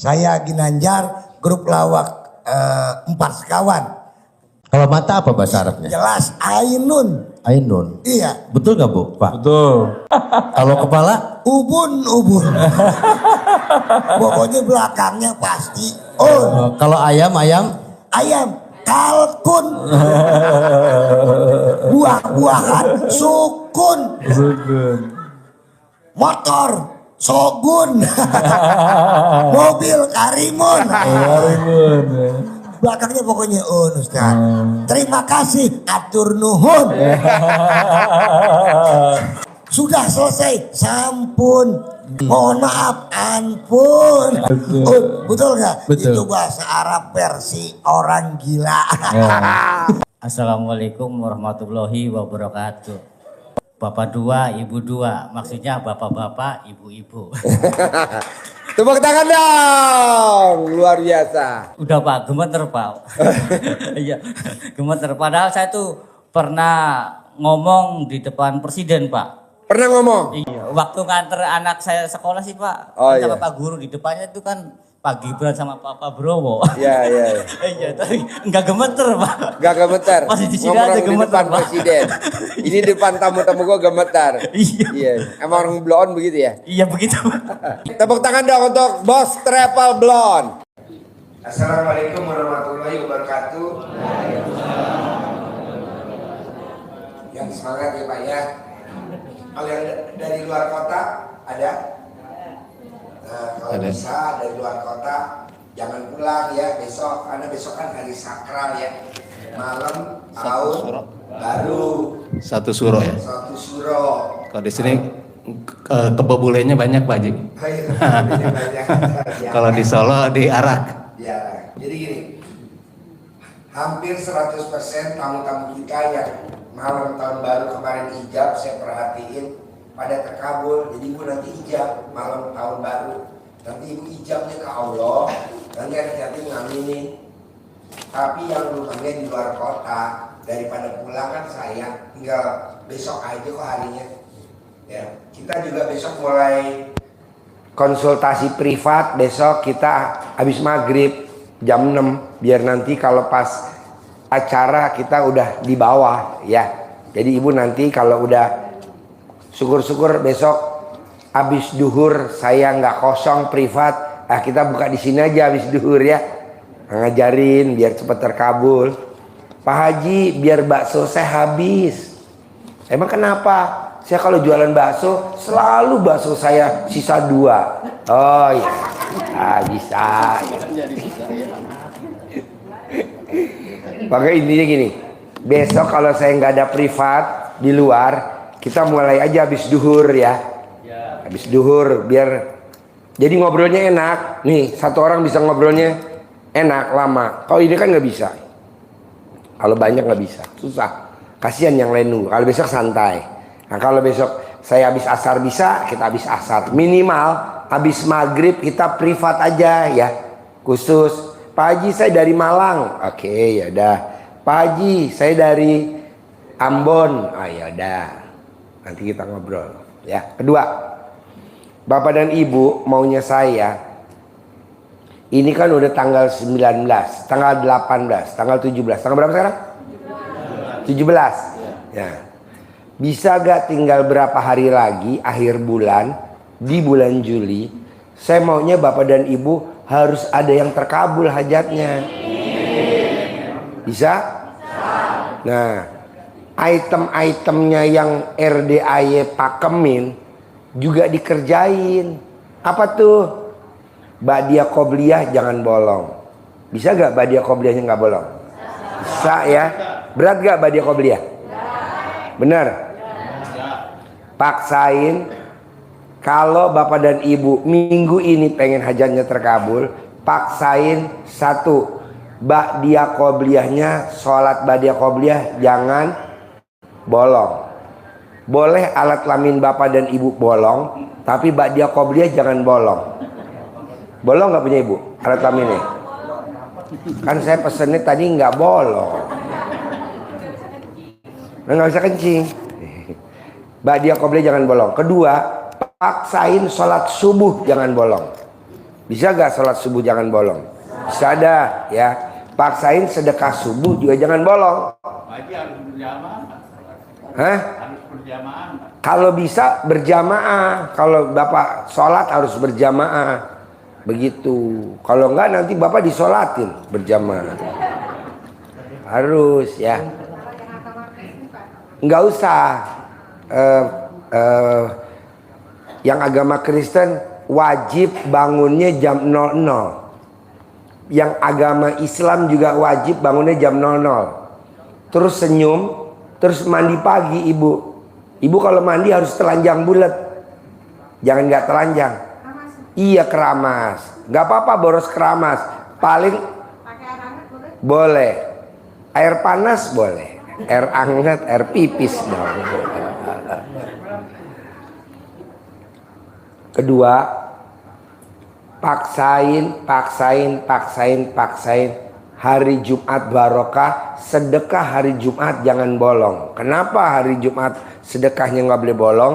Saya Ginanjar, grup lawak Empat Sekawan. Kalau mata apa bahasa Arabnya? Jelas Ainun. Ainun. Iya. Betul nggak Bu, Pak? Betul. Kalau kepala? Ubun. Pokoknya belakangnya pasti Kalau ayam? Ayam. Kalkun. Buah-buahan sukun. Motor Sogun. Mobil Karimun. Belakangnya pokoknya Ustaz. Terima kasih, atur nuhun. Sudah selesai, sampun. Mohon maaf, ampun. Betul nggak? Betul. Itu bahasa Arab versi orang gila. Assalamualaikum warahmatullahi wabarakatuh. Bapak dua, ibu dua, maksudnya bapak-bapak, ibu-ibu. Tepuk tangan dong, luar biasa. Udah Pak, gemeter Pak. Iya, gemeter. Padahal saya tuh pernah ngomong di depan presiden Pak. Pernah ngomong? Iya, waktu nganter anak saya sekolah sih Pak. Oh, sama iya. Pak Guru di depannya itu kan Pak Gibran sama Pak Browo. Iya. Iya, tapi enggak gemeter Pak. Gak gemeter. Masih di sini Ngomong aja di gemeter, depan Pak. presiden. Ini depan tamu-tamu gue gemetar. Iya. Emang orang blon begitu ya? Iya begitu Pak. Tepuk tangan dong untuk Bos Travel Blon. Assalamualaikum warahmatullahi wabarakatuh. Yang semangat ya Pak ya. Kalau yang dari luar kota ada? Nah, kalau bisa dari luar kota jangan pulang ya besok, karena besok kan hari sakral ya. Malam tahun baru. Satu suro ya. Satu suro. Kalau di sini kebobulenya banyak Pak Haji. Kalau di Solo di Arak. Ya, jadi gini. Hampir 100% tamu-tamu kita yang malam tahun baru kemarin ijab saya perhatiin pada terkabul. Jadi ibu nanti ijab malam tahun baru. Nanti ibu ijabnya ke Allah. Nanti hati-hati ngaminin. Tapi yang rumahnya di luar kota, daripada pulang kan sayang, tinggal besok aja kok harinya. Ya, kita juga besok mulai konsultasi privat. Besok kita habis maghrib jam 6 biar nanti kalau pas acara kita udah di bawah ya. Jadi ibu nanti kalau udah syukur-syukur besok habis duhur saya nggak kosong privat, kita buka di sini aja habis duhur ya, ngajarin biar cepat terkabul. Pak Haji biar bakso saya habis. Emang kenapa? Saya kalau jualan bakso selalu bakso saya sisa 2. Oh iya, bisa. Pakai intinya gini, besok kalau saya nggak ada privat di luar, kita mulai aja habis duhur ya. Habis duhur biar jadi ngobrolnya enak. Nih satu orang bisa ngobrolnya enak lama. Kalau ini kan nggak bisa. Kalau banyak nggak bisa, susah. Kasihan yang lain nunggu. Kalau besok santai. Nah kalau besok saya habis asar bisa, kita habis asar. Minimal habis maghrib kita privat aja ya, khusus. Pak Haji saya dari Malang. Oke, ya udah. Pak Haji saya dari Ambon. Ya udah. Nanti kita ngobrol ya. Kedua, Bapak dan Ibu maunya saya ini kan udah tanggal 19, tanggal 18, tanggal 17. Tanggal berapa sekarang? 17. Ya. Bisa gak tinggal berapa hari lagi akhir bulan di bulan Juli, saya maunya Bapak dan Ibu harus ada yang terkabul hajatnya. Bisa? Nah, item-itemnya yang RDAY pakemin juga dikerjain. Apa tuh? Ba'diyah qobliyah jangan bolong. Bisa gak ba'diyah qobliyahnya gak bolong? Bisa ya. Berat gak ba'diyah qobliyah? Bener? Paksain. Kalau Bapak dan Ibu minggu ini pengen hajatnya terkabul, paksain 1. Ba'diyah qobliyahnya, sholat ba'diyah qobliyah jangan bolong. Boleh alat kelamin Bapak dan Ibu bolong, tapi ba'diyah qobliyah jangan bolong. Bolong nggak punya Ibu alat kelaminnya? Kan saya pesennya tadi nggak bolong. Nggak bisa kencing. Ba'diyah qobliyah jangan bolong. Kedua, paksain sholat subuh jangan bolong. Bisa gak sholat subuh jangan bolong? Bisa ada ya. Paksain sedekah subuh juga jangan bolong. Hah? Kalau bisa berjamaah. Kalau Bapak sholat harus berjamaah. Begitu. Kalau enggak nanti Bapak disolatin berjamaah. Harus ya. Enggak usah. Yang agama Kristen wajib bangunnya jam 00. Yang agama Islam juga wajib bangunnya jam 00. Terus senyum, terus mandi pagi ibu. Ibu kalau mandi harus telanjang bulat. Jangan nggak telanjang. Iya keramas. Nggak apa-apa boros keramas. Paling boleh. Air panas boleh. Air hangat, air pipis dong. Kedua, paksain hari Jumat barokah, sedekah hari Jumat jangan bolong. Kenapa hari Jumat sedekahnya nggak boleh bolong?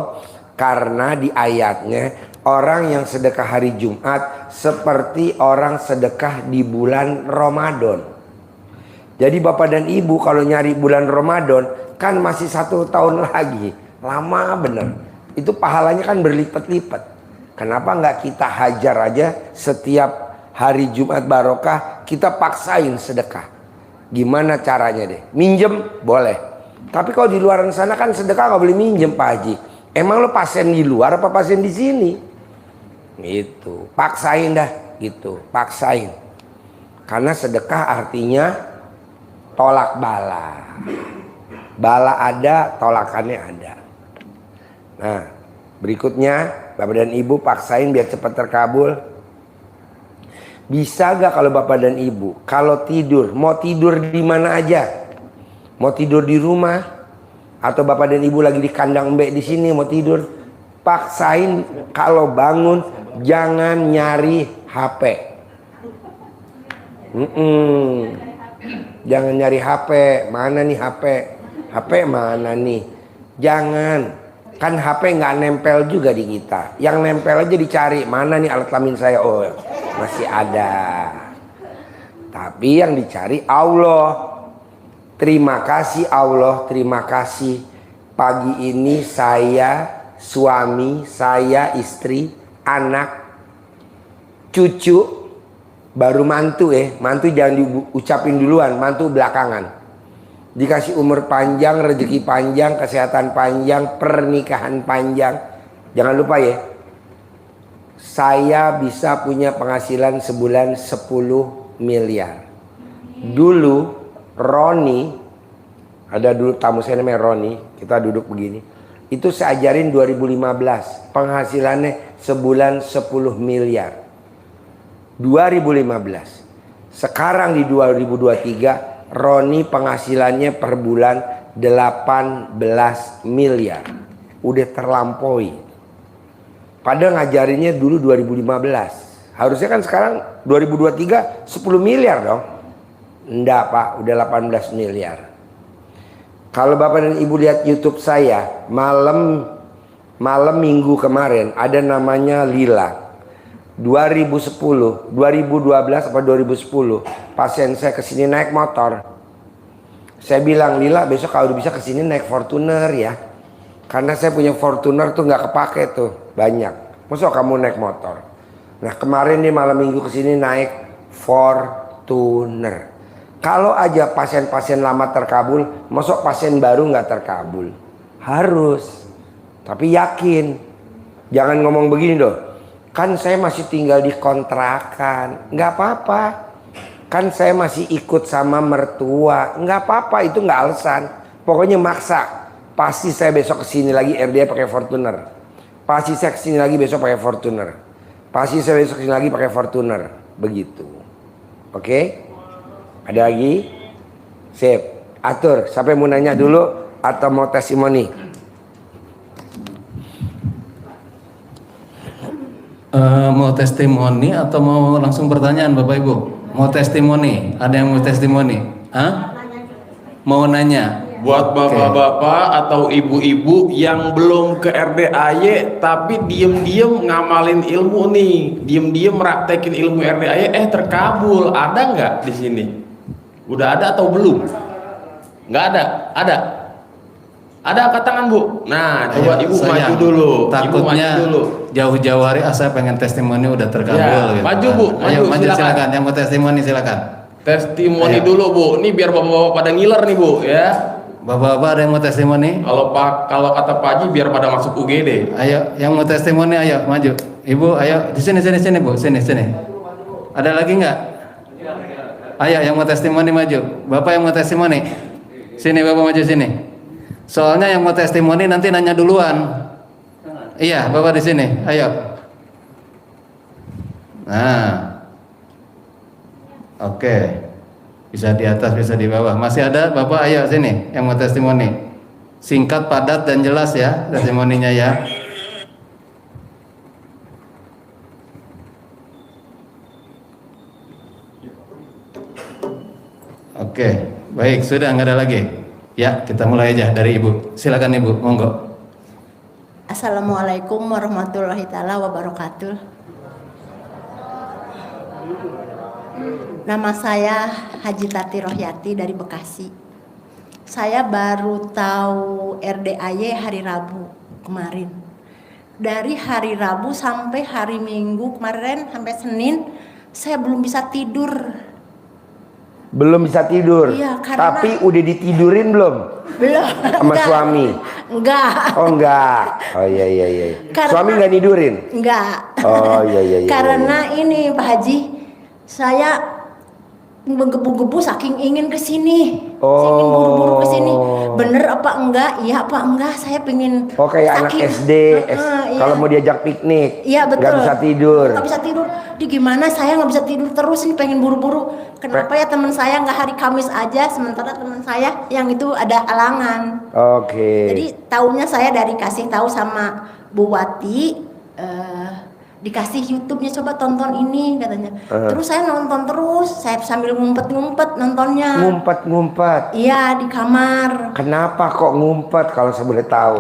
Karena di ayatnya orang yang sedekah hari Jumat seperti orang sedekah di bulan Ramadan. Jadi Bapak dan Ibu kalau nyari bulan Ramadan kan masih 1 tahun lagi, lama bener. Itu pahalanya kan berlipat-lipat. Kenapa nggak kita hajar aja setiap hari Jumat barokah kita paksain sedekah? Gimana caranya deh? Minjem boleh. Tapi kalau di luar sana kan sedekah nggak boleh minjem Pak Haji. Emang lo pasien di luar apa pasien di sini? Gitu. Paksain dah gitu. Paksain. Karena sedekah artinya tolak bala. Bala ada, tolakannya ada. Nah, berikutnya Bapak dan Ibu paksain biar cepat terkabul. Bisa gak kalau Bapak dan Ibu kalau tidur, mau tidur di mana aja? Mau tidur di rumah atau Bapak dan Ibu lagi di kandang mbek di sini mau tidur, paksain kalau bangun jangan nyari HP. Jangan nyari HP. Mana nih HP? HP mana nih? Jangan. Kan HP nggak nempel juga di kita. Yang nempel aja dicari. Mana nih alat kelamin saya? Oh masih ada. Tapi yang dicari Allah. Terima kasih Allah. Terima kasih. Pagi ini saya, suami, saya, istri, anak, cucu, baru mantu mantu jangan diucapin duluan, mantu belakangan. Dikasih umur panjang, rezeki panjang, kesehatan panjang, pernikahan panjang. Jangan lupa ya, saya bisa punya penghasilan sebulan 10 miliar. Dulu Roni, ada dulu tamu saya namanya Roni, kita duduk begini. Itu saya ajarin 2015, penghasilannya sebulan 10 miliar. 2015. Sekarang di 2023 Roni penghasilannya per bulan 18 miliar. Udah terlampaui. Padahal ngajarinnya dulu 2015. Harusnya kan sekarang 2023 10 miliar dong. Enggak Pak, udah 18 miliar. Kalau Bapak dan Ibu lihat YouTube saya, malam minggu kemarin ada namanya Lila. 2010, 2012 atau 2010 pasien saya kesini naik motor. Saya bilang, Lila besok kalau bisa kesini naik Fortuner ya. Karena saya punya Fortuner tuh nggak kepake tuh banyak. Masa kamu naik motor? Nah kemarin nih malam minggu kesini naik Fortuner. Kalau aja pasien-pasien lama terkabul, masa pasien baru nggak terkabul? Harus. Tapi yakin. Jangan ngomong begini dong. Kan saya masih tinggal di kontrakan. Nggak apa-apa. Kan saya masih ikut sama mertua. Nggak apa-apa, itu nggak alasan. Pokoknya maksa. Pasti saya besok kesini lagi RDA pakai Fortuner. Pasti saya kesini lagi besok pakai Fortuner. Pasti saya besok kesini lagi pakai Fortuner. Begitu. Oke? Ada lagi? Sip. Atur. Siapa yang mau nanya dulu atau mau testimoni? Mau testimoni atau mau langsung pertanyaan Bapak Ibu? Mau testimoni? Ada yang mau testimoni? Hah? Mau nanya? Buat bapak-bapak atau ibu-ibu yang belum ke RDAY tapi diem-diem ngamalin ilmu nih, diem-diem praktekin ilmu RDAY, terkabul. Ada nggak di sini? Udah ada atau belum? Nggak ada? Ada? Ada angkat tangan, Bu. Nah, coba Ayo, Ibu sayang. maju dulu. Takutnya Ibu maju dulu. jauh-jauh hari saya pengen testimoni udah terkabul Ya, gitu. maju, Bu. Ayo Maju, maju silakan. silakan. Yang mau testimoni silakan. Testimoni Ayo. dulu, Bu. Ini biar bapak-bapak pada ngiler nih, Bu, ya. Bapak-bapak ada yang mau testimoni? Kalau kata Pak Haji biar pada masuk UGD. Ayo, yang mau testimoni ayo maju. Ibu, ayo di sini Bu, sini. Ada lagi nggak? Ayo yang mau testimoni maju. Bapak yang mau testimoni. Sini Bapak maju sini. Soalnya yang mau testimoni nanti nanya duluan. Iya, Bapak di sini. Ayo. Nah. Oke. Bisa di atas, bisa di bawah. Masih ada Bapak, ayo sini yang mau testimoni. Singkat, padat dan jelas ya testimoninya ya. Oke, baik, sudah nggak ada lagi. Ya, kita mulai aja dari Ibu. Silakan Ibu, monggo. Assalamualaikum warahmatullahi taala wabarakatuh. Nama saya Haji Tati Rohyati dari Bekasi. Saya baru tahu RDAY hari Rabu kemarin. Dari hari Rabu sampai hari Minggu kemarin sampai Senin saya belum bisa tidur. Belum bisa tidur. Iya, karena- Tapi udah ditidurin belum? Belum. Sama Enggak. suami? Enggak. Oh enggak. Oh iya. Karena- Suami nggak nidurin? Enggak. Oh iya. Karena ini Pak Haji, saya menggebu-gebu saking ingin ke sini. Ingin buru-buru ke sini. Bener apa enggak? Iya apa enggak? Saya pengen. Oh kayak anak saking- SD, Iya. kalau mau diajak piknik, Iya betul. nggak bisa tidur. Nggak bisa tidur. Di gimana saya nggak bisa tidur terus ini pengen buru-buru. Kenapa ya teman saya nggak hari Kamis aja, sementara teman saya yang itu ada halangan. Oke. Jadi tahunya saya dari kasih tahu sama Bu Wati, dikasih YouTube-nya coba tonton ini katanya. Terus saya nonton terus, saya sambil ngumpet-ngumpet nontonnya. Ngumpet. Iya di kamar. Kenapa kok ngumpet kalau saya boleh tahu?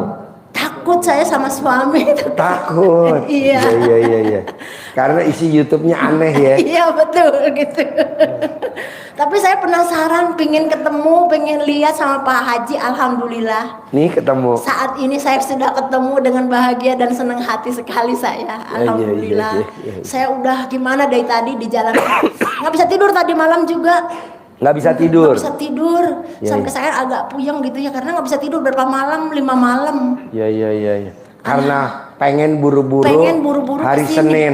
Takut saya sama suami. Takut. Iya. Iya. Karena isi YouTube-nya aneh ya. Iya betul gitu. Tapi saya penasaran, pengen ketemu, pengen lihat sama Pak Haji. Alhamdulillah. Nih ketemu. Saat ini saya sudah ketemu dengan bahagia dan senang hati sekali saya. Alhamdulillah. Iya. Saya udah gimana dari tadi di jalan. Nggak bisa tidur tadi malam juga. Nggak bisa tidur. Nggak bisa tidur. Iya, Sampai saya agak puyeng gitu ya karena nggak bisa tidur berapa malam, 5 malam. Iya. Karena pengen buru-buru. Hari kesini. Senin.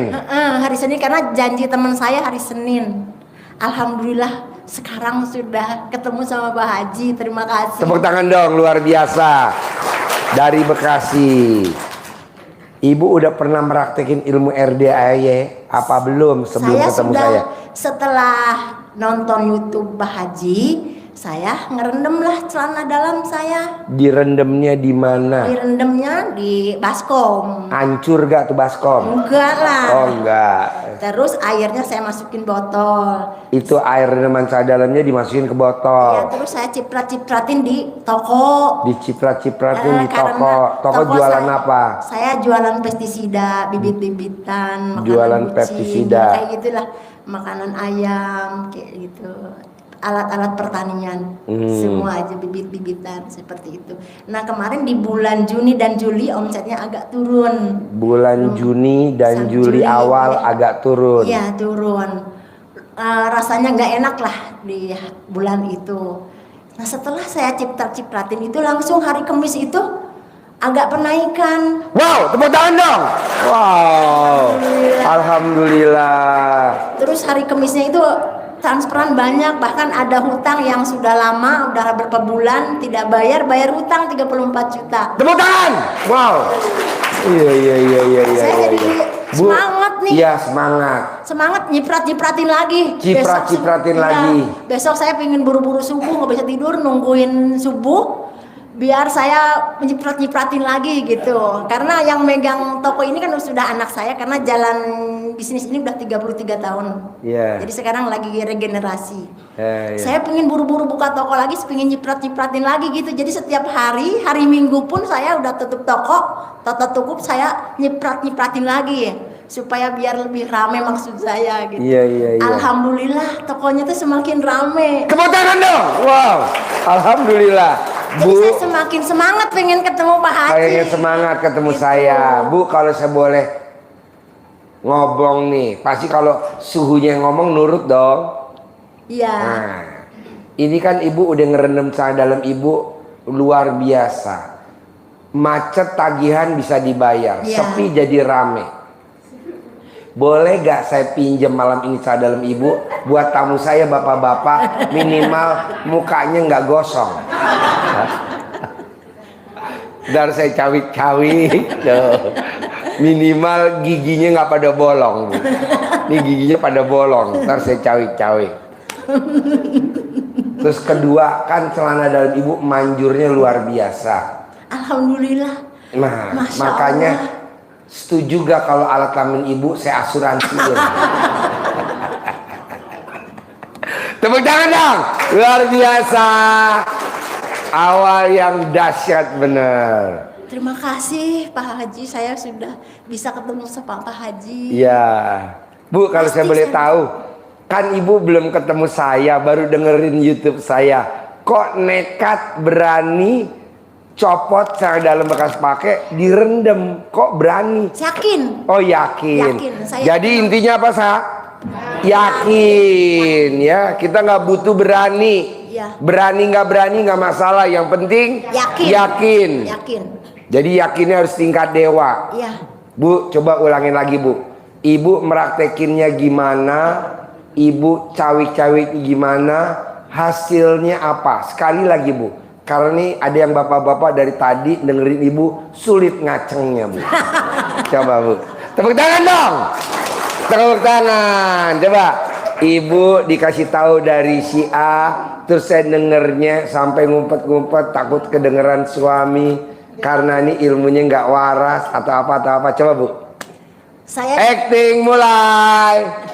Hari Senin karena janji teman saya hari Senin. Alhamdulillah sekarang sudah ketemu sama Pak Haji. Terima kasih. Tepuk tangan dong, luar biasa. Dari Bekasi. Ibu udah pernah meraktekin ilmu RDAY apa belum sebelum Saya ketemu sudah saya? setelah nonton YouTube Pak Haji, saya ngerendam lah celana dalam saya. Direndamnya di mana? Direndamnya di baskom. Hancur gak tuh baskom? Enggak lah. Oh enggak. Terus airnya saya masukin botol. Itu air rendaman celana dalamnya dimasukin ke Ya, botol. terus saya ciprat-cipratin di toko. Diciprat-cipratin di Karena toko. Toko jualan saya, apa? Saya jualan pestisida, bibit-bibitan, makanan Jualan kucing, pestisida. kayak gitulah, makanan ayam, kayak gitu. Alat-alat pertanian, semua aja bibit-bibitan seperti itu. Nah kemarin di bulan Juni dan Juli omsetnya agak turun. Bulan Juni dan Sam- Juli awal ya. agak turun. Iya turun. Rasanya nggak enak lah di bulan itu. Nah setelah saya ciprat-cipratin itu langsung hari Kamis itu agak penaikan. Wow, tepuk tangan dong. Wow. Alhamdulillah. Terus hari Kamisnya itu transferan banyak, bahkan ada hutang yang sudah lama, udah beberapa bulan tidak bayar hutang 34 juta. Tepuk tangan. Wow. Iya. Saya jadi Bu, semangat nih. Iya, semangat. Semangat nyiprat-nyipratin lagi. Ciprat-cipratin Iya, lagi. Besok saya pengen buru-buru subuh, nggak bisa tidur, nungguin subuh biar saya nyiprat-nyipratin lagi gitu. Karena yang megang toko ini kan sudah anak saya karena jalan bisnis ini udah 33 tahun. Iya. Jadi sekarang lagi regenerasi. Iya. Saya pengen buru-buru buka toko lagi, pengen nyiprat-nyipratin lagi gitu. Jadi setiap hari Minggu pun saya udah tutup toko, tutup saya nyiprat-nyipratin lagi supaya biar lebih rame maksud saya gitu. Iya. Alhamdulillah tokonya tuh semakin rame. Tepuk tangan dong. Wow. Alhamdulillah. Jadi Bu, saya semakin semangat pengen ketemu Pak Haji. kayaknya semangat ketemu Gitu. saya. Bu, kalau saya boleh ngobong nih, pasti kalau suhunya yang ngomong nurut dong. Iya. Nah, ini kan ibu udah ngerendam saya dalam ibu luar biasa. Macet tagihan bisa dibayar, Iya. sepi jadi rame. Boleh gak saya pinjam malam ini saya dalam ibu buat tamu saya bapak-bapak, minimal mukanya nggak gosong. Dan saya cawik-cawik tuh. Minimal giginya nggak pada bolong, Bu. Ini giginya pada bolong, ntar saya cawik-cawik. Terus kedua kan celana dalam ibu manjurnya luar biasa. Alhamdulillah. Nah, Masya makanya Allah. setuju gak kalau alat kelamin ibu saya asuransiin? Tepuk tangan dong, luar biasa. Awal yang dahsyat bener. Terima kasih Pak Haji, saya sudah bisa ketemu sama Pak Haji. Iya, Bu, kalau saya Pasti boleh saya- tahu, kan ibu belum ketemu saya, baru dengerin YouTube saya. Kok nekat berani copot cara dalam bekas pakai direndam? Kok berani? Yakin? Oh yakin. Yakin, saya Jadi yakin. intinya apa Sa? Yakin ya. Kita nggak butuh berani. Ya. Berani nggak berani nggak masalah. Yang penting Yakin. yakin. Yakin. Jadi yakinnya harus tingkat dewa. Iya. Bu, coba ulangin lagi Bu. Ibu meraktekinnya gimana? Ibu cawik-cawik gimana? Hasilnya apa? Sekali lagi Bu. Karena nih ada yang bapak-bapak dari tadi dengerin ibu sulit ngacengnya Bu. Coba Bu. Tepuk tangan dong. Tepuk tangan. Coba. Ibu dikasih tahu dari si A, terus saya dengernya sampai ngumpet-ngumpet takut kedengeran suami karena ini ilmunya nggak waras atau apa. Coba Bu. Saya Acting mulai.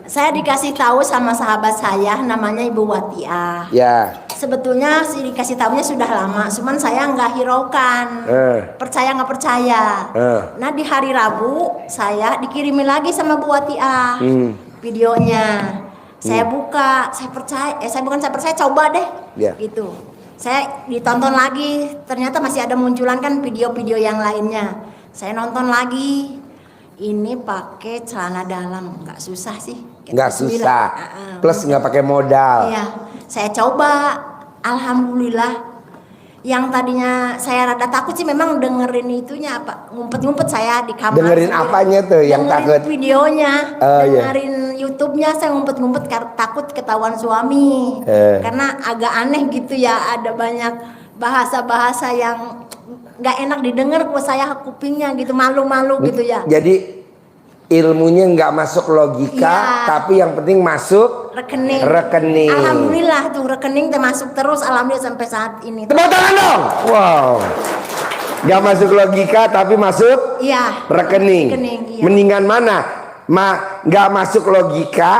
dikasih tahu sama sahabat saya namanya Ibu Watiah. Ya. Sebetulnya sih dikasih tahunya sudah lama, cuman saya nggak hiraukan. Percaya nggak percaya. Nah di hari Rabu saya dikirimin lagi sama Bu Watiah videonya. Saya buka, saya percaya, saya percaya, coba deh, Ya. gitu. Saya ditonton lagi, ternyata masih ada munculan kan video-video yang lainnya. Saya nonton lagi, ini pakai celana dalam, nggak susah sih. Nggak susah. Plus nggak pakai modal. Iya, saya coba, alhamdulillah. Yang tadinya saya rada takut sih memang dengerin itunya apa, ngumpet-ngumpet saya di kamar. Dengerin sendiri. apanya tuh yang Dengerin takut? videonya, Oh, iya. dengerin YouTube-nya saya ngumpet-ngumpet takut ketahuan suami. Karena agak aneh gitu ya, ada banyak bahasa-bahasa yang nggak enak didengar kok saya kupingnya gitu, malu-malu gitu ya. Jadi ilmunya nggak masuk logika, Iya. tapi yang penting masuk Rekening. rekening. Alhamdulillah tuh rekening termasuk terus, alhamdulillah sampai saat ini. Tepuk tangan dong. Wow. Nggak masuk logika tapi masuk Iya. rekening. Rekening, iya. Mendingan mana? Nggak masuk logika,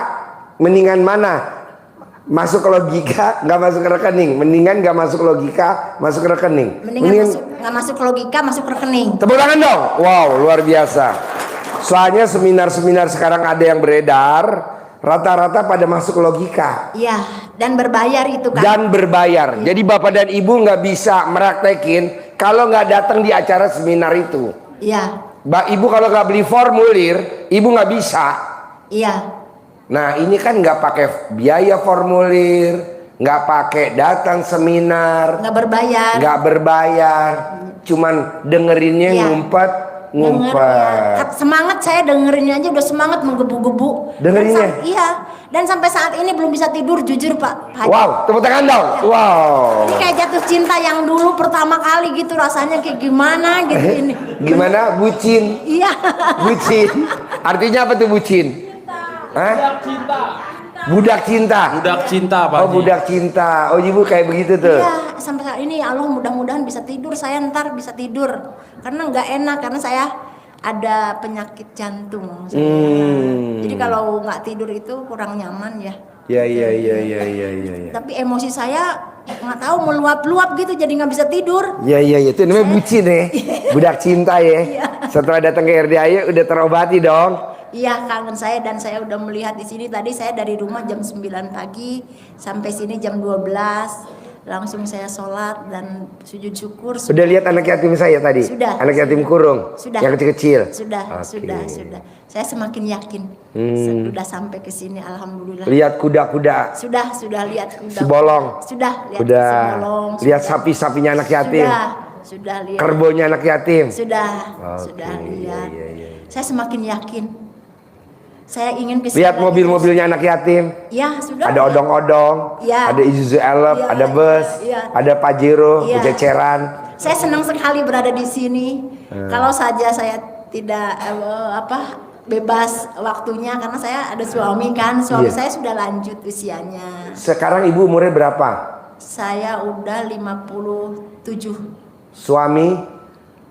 mendingan mana? Masuk ke logika, nggak masuk ke rekening. Mendingan nggak masuk logika, masuk ke rekening. Mendingan nggak masuk logika, masuk rekening. Tepuk tangan dong. Wow, luar biasa. Soalnya seminar-seminar sekarang ada yang beredar, rata-rata pada masuk logika Iya, dan berbayar itu kan. dan berbayar. Jadi bapak dan ibu nggak bisa meraktekin kalau nggak datang di acara seminar itu. Iya, Ibu kalau nggak beli formulir, ibu nggak bisa. iya. Nah ini kan nggak pakai biaya formulir, nggak pakai datang seminar, Nggak berbayar. nggak berbayar, cuman dengerinnya Iya. ngumpet. Semangat saya dengerinnya aja udah semangat menggebu-gebu. Dengerinnya? Iya. Dan sampai saat ini belum bisa tidur jujur Pak Haji. Wow, tepuk tangan dong. Wow. Ini kayak jatuh cinta yang dulu pertama kali gitu, rasanya kayak gimana gitu ini. Gimana? Bucin. Iya. Bucin. Artinya apa tuh bucin? Hah? Budak cinta. Budak cinta Pak Oh, Haji. budak cinta. Oh, ibu kayak begitu tuh. Iya, sampai saat ini ya Allah mudah-mudahan bisa tidur, saya ntar bisa tidur. Karena nggak enak, karena saya ada penyakit jantung. Jadi kalau nggak tidur itu kurang nyaman ya. Ya. Tapi emosi saya nggak tahu meluap-luap gitu, jadi nggak bisa tidur. Ya, itu namanya bucin ya. Budak cinta ya. Setelah datang ke RDAY udah terobati dong. Iya, kangen saya dan saya udah melihat di sini. Tadi saya dari rumah jam 9 pagi sampai sini jam 12. Langsung saya sholat dan sujud syukur. Udah lihat anak yatim saya tadi? Sudah. Anak yatim kurung? Sudah. Yang kecil-kecil? Sudah, Oke. sudah. Saya semakin yakin. Sudah sampai ke sini, alhamdulillah. Lihat kuda-kuda? Sudah lihat kuda. Sebolong? Sudah lihat Udah. sebolong. Lihat sudah. sapi-sapinya anak yatim? Sudah lihat. Kerbonya anak yatim? Sudah Oke, lihat. iya. Saya semakin yakin. Saya ingin bisa Lihat mobil-mobilnya anak yatim? Ya, sudah. Ada odong-odong, Iya. ada Isuzu Elf, Iya, ada bus, iya. ada Pajero, Iya. bececeran. Saya senang sekali berada di sini. Kalau saja saya tidak bebas waktunya, karena saya ada suami kan. Suami Iya. saya sudah lanjut usianya. Sekarang ibu umurnya berapa? Saya udah 57. Suami?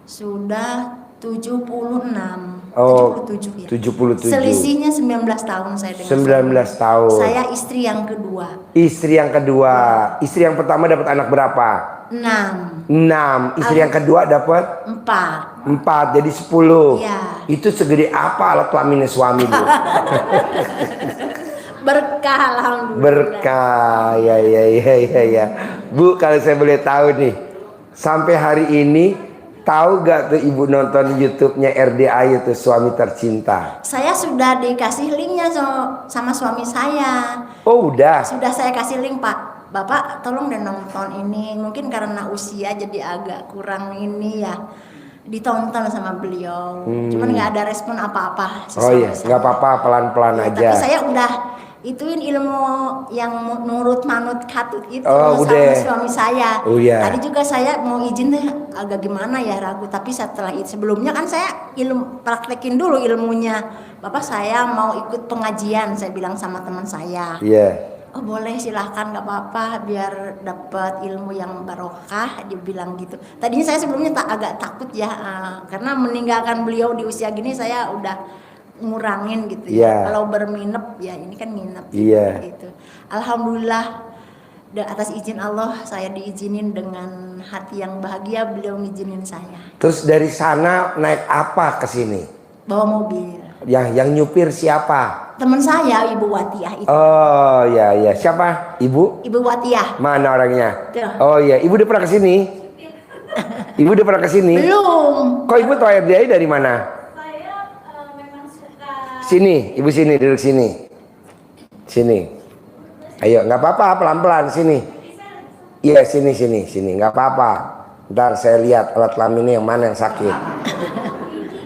Sudah 76. Oh, 77 ya. 77. Selisihnya 19 tahun saya dengan 19 suami. tahun. Saya istri yang kedua. Istri yang kedua. Istri yang pertama dapat anak berapa? 6. 6. Istri yang kedua dapat 4. 4, jadi 10. Iya. Itu segede apa alat kelaminnya suami, Bu? Berkah, alhamdulillah. Berkah. Ya. Bu, kalau saya boleh tahu nih, sampai hari ini tahu gak tuh ibu nonton YouTube-nya RDAY itu Suami Tercinta? Saya sudah dikasih linknya sama suami saya. Oh, udah. Sudah saya kasih link, Pak. Bapak tolong deh nonton ini. Mungkin karena usia jadi agak kurang ini ya. Ditonton sama beliau. Cuman nggak ada respon apa-apa. Oh iya, nggak apa-apa, pelan-pelan Ya, aja. tapi saya udah ituin ilmu yang nurut manut katut itu Oh, sama udah. suami saya. Oh, iya. Tadi juga saya mau izin deh, agak gimana ya, ragu. Tapi setelah itu, sebelumnya kan saya praktekin dulu ilmunya. Bapak, saya mau ikut pengajian, saya bilang sama teman saya. Iya. Oh boleh, silahkan, nggak apa-apa, biar dapat ilmu yang barokah, dia bilang gitu. Tadinya saya sebelumnya agak takut ya, karena meninggalkan beliau di usia gini saya udah ngurangin gitu ya. Iya. Kalau berminep ya ini kan minep Iya. gitu. Alhamdulillah atas izin Allah saya diizinin dengan hati yang bahagia, beliau ngizinin saya. Terus dari sana naik apa ke sini? Bawa mobil. Yang nyupir siapa? Teman saya, Ibu Watiah itu. Oh ya. Siapa? Ibu? Ibu Watiah. Mana orangnya? Tuh. Oh iya, ibu udah pernah kesini? Ibu udah pernah kesini? Belum. Kok ibu tahu RDAY dari mana? Saya memang suka. Sini, ibu sini, duduk sini. Sini. Ayo, nggak apa-apa, pelan-pelan sini. Iya, sini, nggak apa-apa. Ntar saya lihat alat kelaminnya yang mana yang sakit.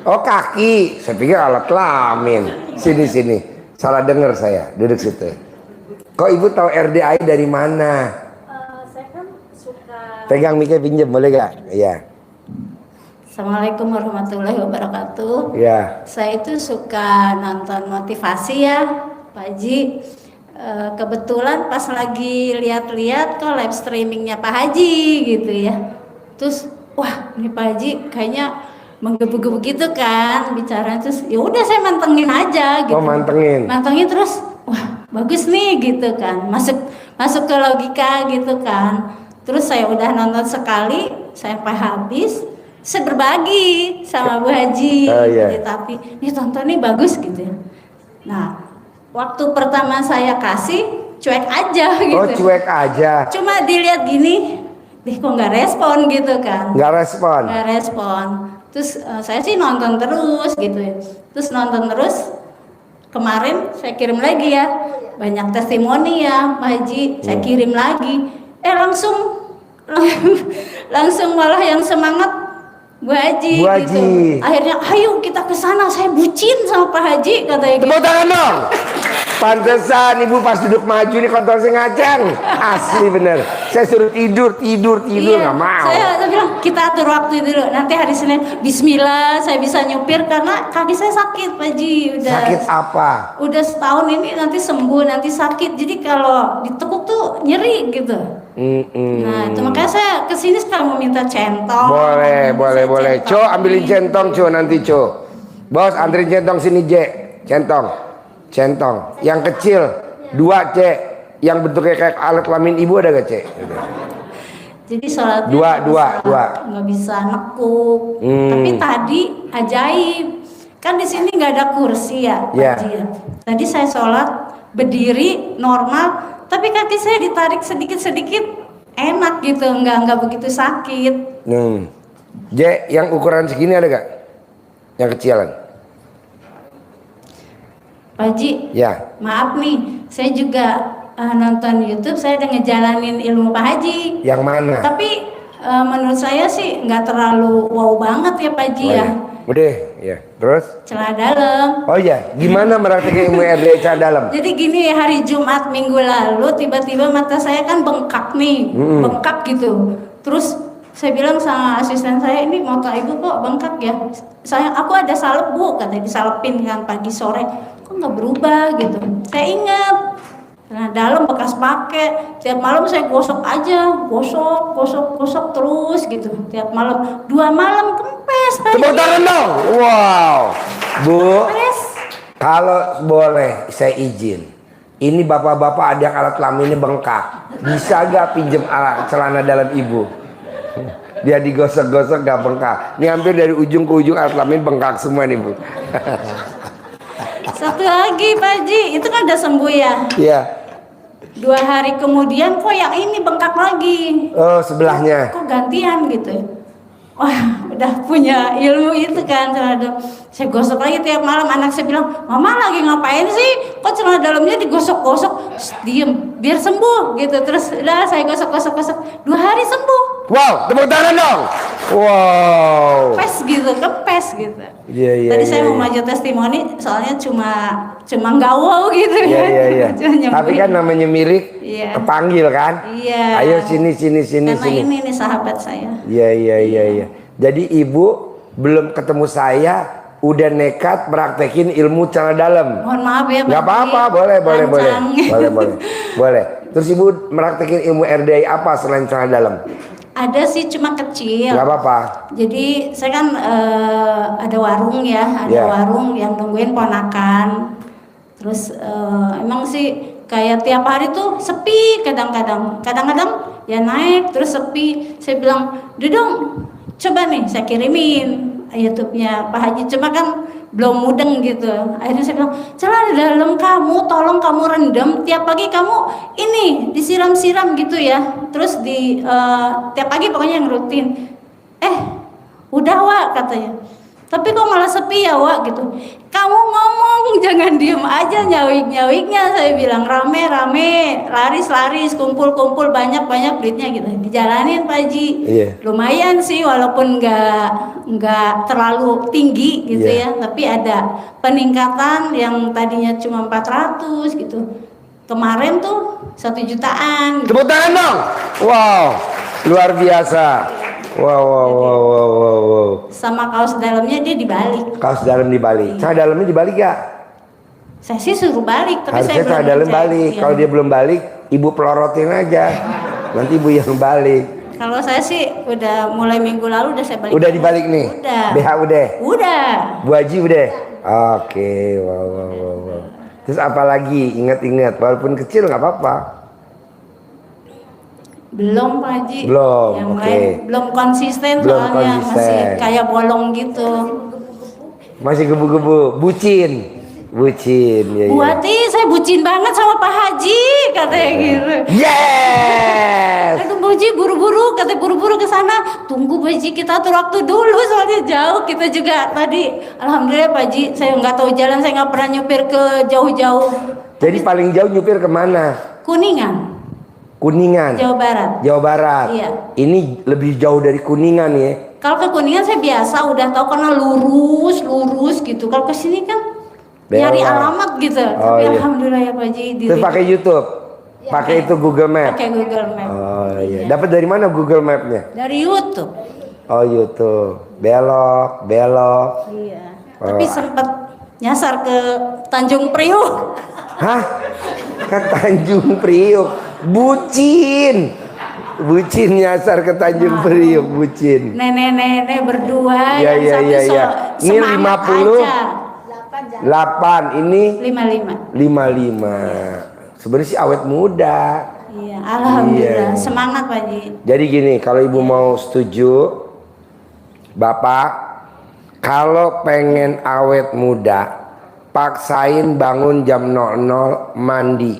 Oh, kaki. Saya pikir alat kelamin. Sini. Salah dengar saya, duduk situ. Kok ibu tahu RDAY dari mana? Saya kan suka. Pegang mic-nya, pinjam, boleh gak? Iya. Assalamualaikum warahmatullahi wabarakatuh. Iya. Saya itu suka nonton motivasi ya, Pak Haji. Kebetulan pas lagi lihat-lihat kok live streamingnya Pak Haji gitu ya. Terus wah, ini Pak Haji kayaknya menggebu-gebu gitu kan bicara, terus ya udah saya mantengin aja gitu. Oh, mantengin. Mantengin terus wah, bagus nih gitu kan. Masuk ke logika gitu kan. Terus saya udah nonton sekali sampai habis, saya berbagi sama Bu Haji. Oh, iya. Tapi ini tonton nih bagus gitu ya. Nah, waktu pertama saya kasih cuek aja gitu. Oh, cuek aja. Cuma dilihat gini, kok nggak respon gitu kan. Nggak respon. Nggak respon. Terus saya sih nonton terus gitu ya. Terus nonton terus, kemarin saya kirim lagi ya, banyak testimoni ya Pak Haji, saya kirim lagi. Langsung malah yang semangat Bu Haji, Bu Haji. gitu. Akhirnya ayo kita ke sana, saya bucin sama Pak Haji katanya gitu. Tepuk tangan dong. Pantesan ibu pas duduk maju nih kontol saya ngacang. Asli bener. Saya suruh tidur Iya, nggak mau. saya bilang kita atur waktu dulu. Nanti hari Senin Bismillah saya bisa nyupir karena kaki saya sakit Pak Ji. Udah Sakit apa? udah setahun ini, nanti sembuh, nanti sakit. Jadi kalau ditekuk tuh nyeri gitu. Nah, itu makanya saya kesini sekarang mau minta centong. Boleh. Centong. Co, ambilin centong, Co, nanti, Co. Bos, anterin centong sini, Je. Centong. Yang kecil 2, C. Yang bentuknya kayak alat kelamin ibu ada gak, C? Jadi sholatnya Dua. nggak bisa nekuk. Tapi tadi ajaib. Kan di sini nggak ada kursi ya, Pak Iya. Ji ya. Tadi saya sholat berdiri normal, tapi kaki saya ditarik sedikit-sedikit enak gitu, nggak begitu sakit. J, yang ukuran segini ada gak? Yang kecilan? Pak Ji, Ya. maaf nih, saya juga nonton YouTube, saya udah ngejalanin ilmu Pak Haji. Yang mana? Tapi menurut saya sih nggak terlalu wow banget ya Pak Ji Oh, ya. Udah, ya. Terus? Celana dalam. Oh iya, gimana meraktekin ilmu RDA celana dalam? Jadi gini, hari Jumat minggu lalu tiba-tiba mata saya kan bengkak nih, bengkak gitu. Terus saya bilang sama asisten saya, ini mata ibu kok bengkak ya? Aku ada salep bu, katanya disalepin kan pagi sore, kok nggak berubah gitu. Saya ingat, nah dalam bekas pakai, tiap malam saya gosok aja, gosok terus gitu, tiap malam, 2 malam kempes. Tepuk tangan dong. Wow, Bu. Kempes. Kalau boleh saya izin, ini bapak-bapak ada yang alat kelaminnya bengkak, bisa gak pinjem alat celana dalam ibu? Dia digosok-gosok gak bengkak. Ini hampir dari ujung ke ujung alat kelamin bengkak semua nih bu. Satu lagi Pak Ji, itu kan udah sembuh ya. Iya. 2 hari kemudian kok yang ini bengkak lagi. Oh sebelahnya. Kok gantian gitu ya. Wah udah punya ilmu itu kan celana dalam. Saya gosok lagi tiap malam, anak saya bilang, mama lagi ngapain sih? Kok celana dalamnya digosok-gosok? Diem, biar sembuh gitu. Terus udah saya gosok-gosok 2 hari sembuh. Wow, tepuk tangan dong. Wow. Kempes gitu. Iya. Tadi saya mau maju testimoni, soalnya cuma nggak wow gitu Iya. ya. Cuma nyembuhin. Tapi kan namanya milik, Iya. kepanggil kan? Iya. Ayo sini. Karena ini nih sahabat saya. Iya. Jadi ibu belum ketemu saya, udah nekat praktekin ilmu celana dalam. Mohon maaf ya Pak. Nggak apa-apa, boleh. Boleh. Terus ibu meraktekin ilmu RDI apa selain celana dalam? Ada sih cuma kecil. Nggak apa-apa. Jadi saya kan ada warung ya, Iya. warung yang nungguin ponakan. Terus emang sih kayak tiap hari tuh sepi kadang-kadang ya naik terus sepi. Saya bilang, Dudung, coba nih saya kirimin YouTube-nya Pak Haji, cuma kan belum mudeng gitu. Akhirnya saya bilang, celana dalam kamu tolong kamu rendam tiap pagi, kamu ini disiram-siram gitu ya. Terus tiap pagi pokoknya yang rutin. Udah Wak katanya. Tapi kok malah sepi ya Wak gitu. Kamu ngomong jangan diem aja, nyawik-nyawiknya. Saya bilang rame-rame, laris-laris, kumpul-kumpul, banyak-banyak duitnya gitu. Dijalanin Pak Haji. Iya. Lumayan sih walaupun nggak terlalu tinggi gitu Iya. ya. Tapi ada peningkatan yang tadinya cuma 400 gitu. Kemarin tuh 1 jutaan. Tepuk tangan dong. Wow, luar biasa. Wow. Sama kaos dalamnya dia dibalik. Kaos dalam dibalik. Celana dalamnya dibalik gak? Saya sih suruh balik, tapi Harusnya saya celana dalam ngecek. balik. Iya. Kalau dia belum balik, ibu pelorotin aja. Nanti ibu yang balik. Kalau saya sih udah mulai minggu lalu udah saya balik. Udah dibalik nih. Udah. BH udah. Udah. Bu Haji udah. Oke, wow. Terus apa lagi? Ingat-ingat, walaupun kecil nggak apa-apa. Belum Pak Haji. Belum, Yang oke. lain belum konsisten Belum soalnya konsisten. masih kayak bolong gitu. Masih gebu-gebu, bucin. Ya. Bu Hati, saya bucin banget sama Pak Haji, katanya gitu. Yes. Aduh Bu Haji buru-buru, katanya buru-buru ke sana. Tunggu Bu Haji, kita atur waktu dulu soalnya jauh. Kita juga tadi, alhamdulillah Pak Haji, saya nggak tahu jalan, saya nggak pernah nyupir ke jauh-jauh. Jadi paling jauh nyupir kemana? Kuningan, Jawa Barat. Iya. Ini lebih jauh dari Kuningan ya. Kalau ke Kuningan saya biasa udah tahu karena lurus gitu. Kalau ke sini kan nyari Belok. alamat gitu. Oh, Tapi iya. alhamdulillah ya Pak Haji. Terus pakai YouTube, pakai itu Google Map. Pakai Google Map. Oh iya. Dapat dari mana Google Mapnya? Dari YouTube. Oh YouTube. Belok, belok. Iya. Oh. Tapi sempat nyasar ke Tanjung Priuk. Hah? Ke Tanjung Priuk. Bucin. Bucin nyasar ke Tanjung Priuk, bucin. Nenek-nenek berdua Iya, yang iya, satu iya, iya. Ini semangat 50. aja. 8, ini 55. 55. Sebenarnya sih awet muda. Iya, alhamdulillah. Iya. Semangat Pak Haji. Jadi gini, kalau ibu mau setuju, bapak, kalau pengen awet muda, paksain bangun jam 00 mandi.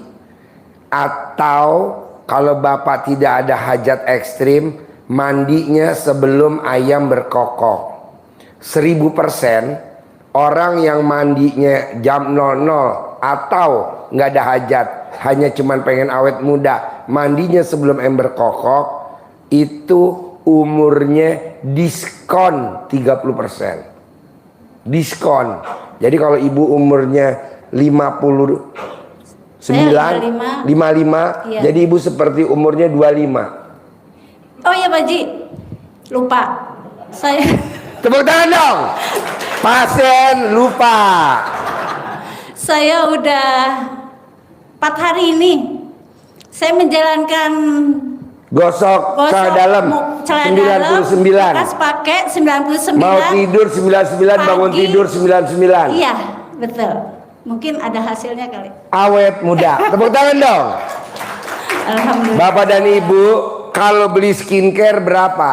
Atau kalau bapak tidak ada hajat ekstrim, mandinya sebelum ayam berkokok. 1000% orang yang mandinya jam 00 atau nggak ada hajat, hanya cuman pengen awet muda, mandinya sebelum ayam berkokok, itu umurnya diskon 30%. Diskon. Jadi kalau ibu umurnya 59, Saya 55, Iya. jadi ibu seperti umurnya 25. Oh iya Pak Haji. Lupa. Saya Tepuk tangan dong. Pasien lupa. saya udah 4 hari ini saya menjalankan Gosok celana dalam celana 99. dalam, bekas pakai 99. Mau tidur 99, bangun Pagi. tidur 99. Iya, betul. Mungkin ada hasilnya kali. Awet muda. Tepuk tangan dong. Alhamdulillah. Bapak dan Ibu, kalau beli skincare berapa?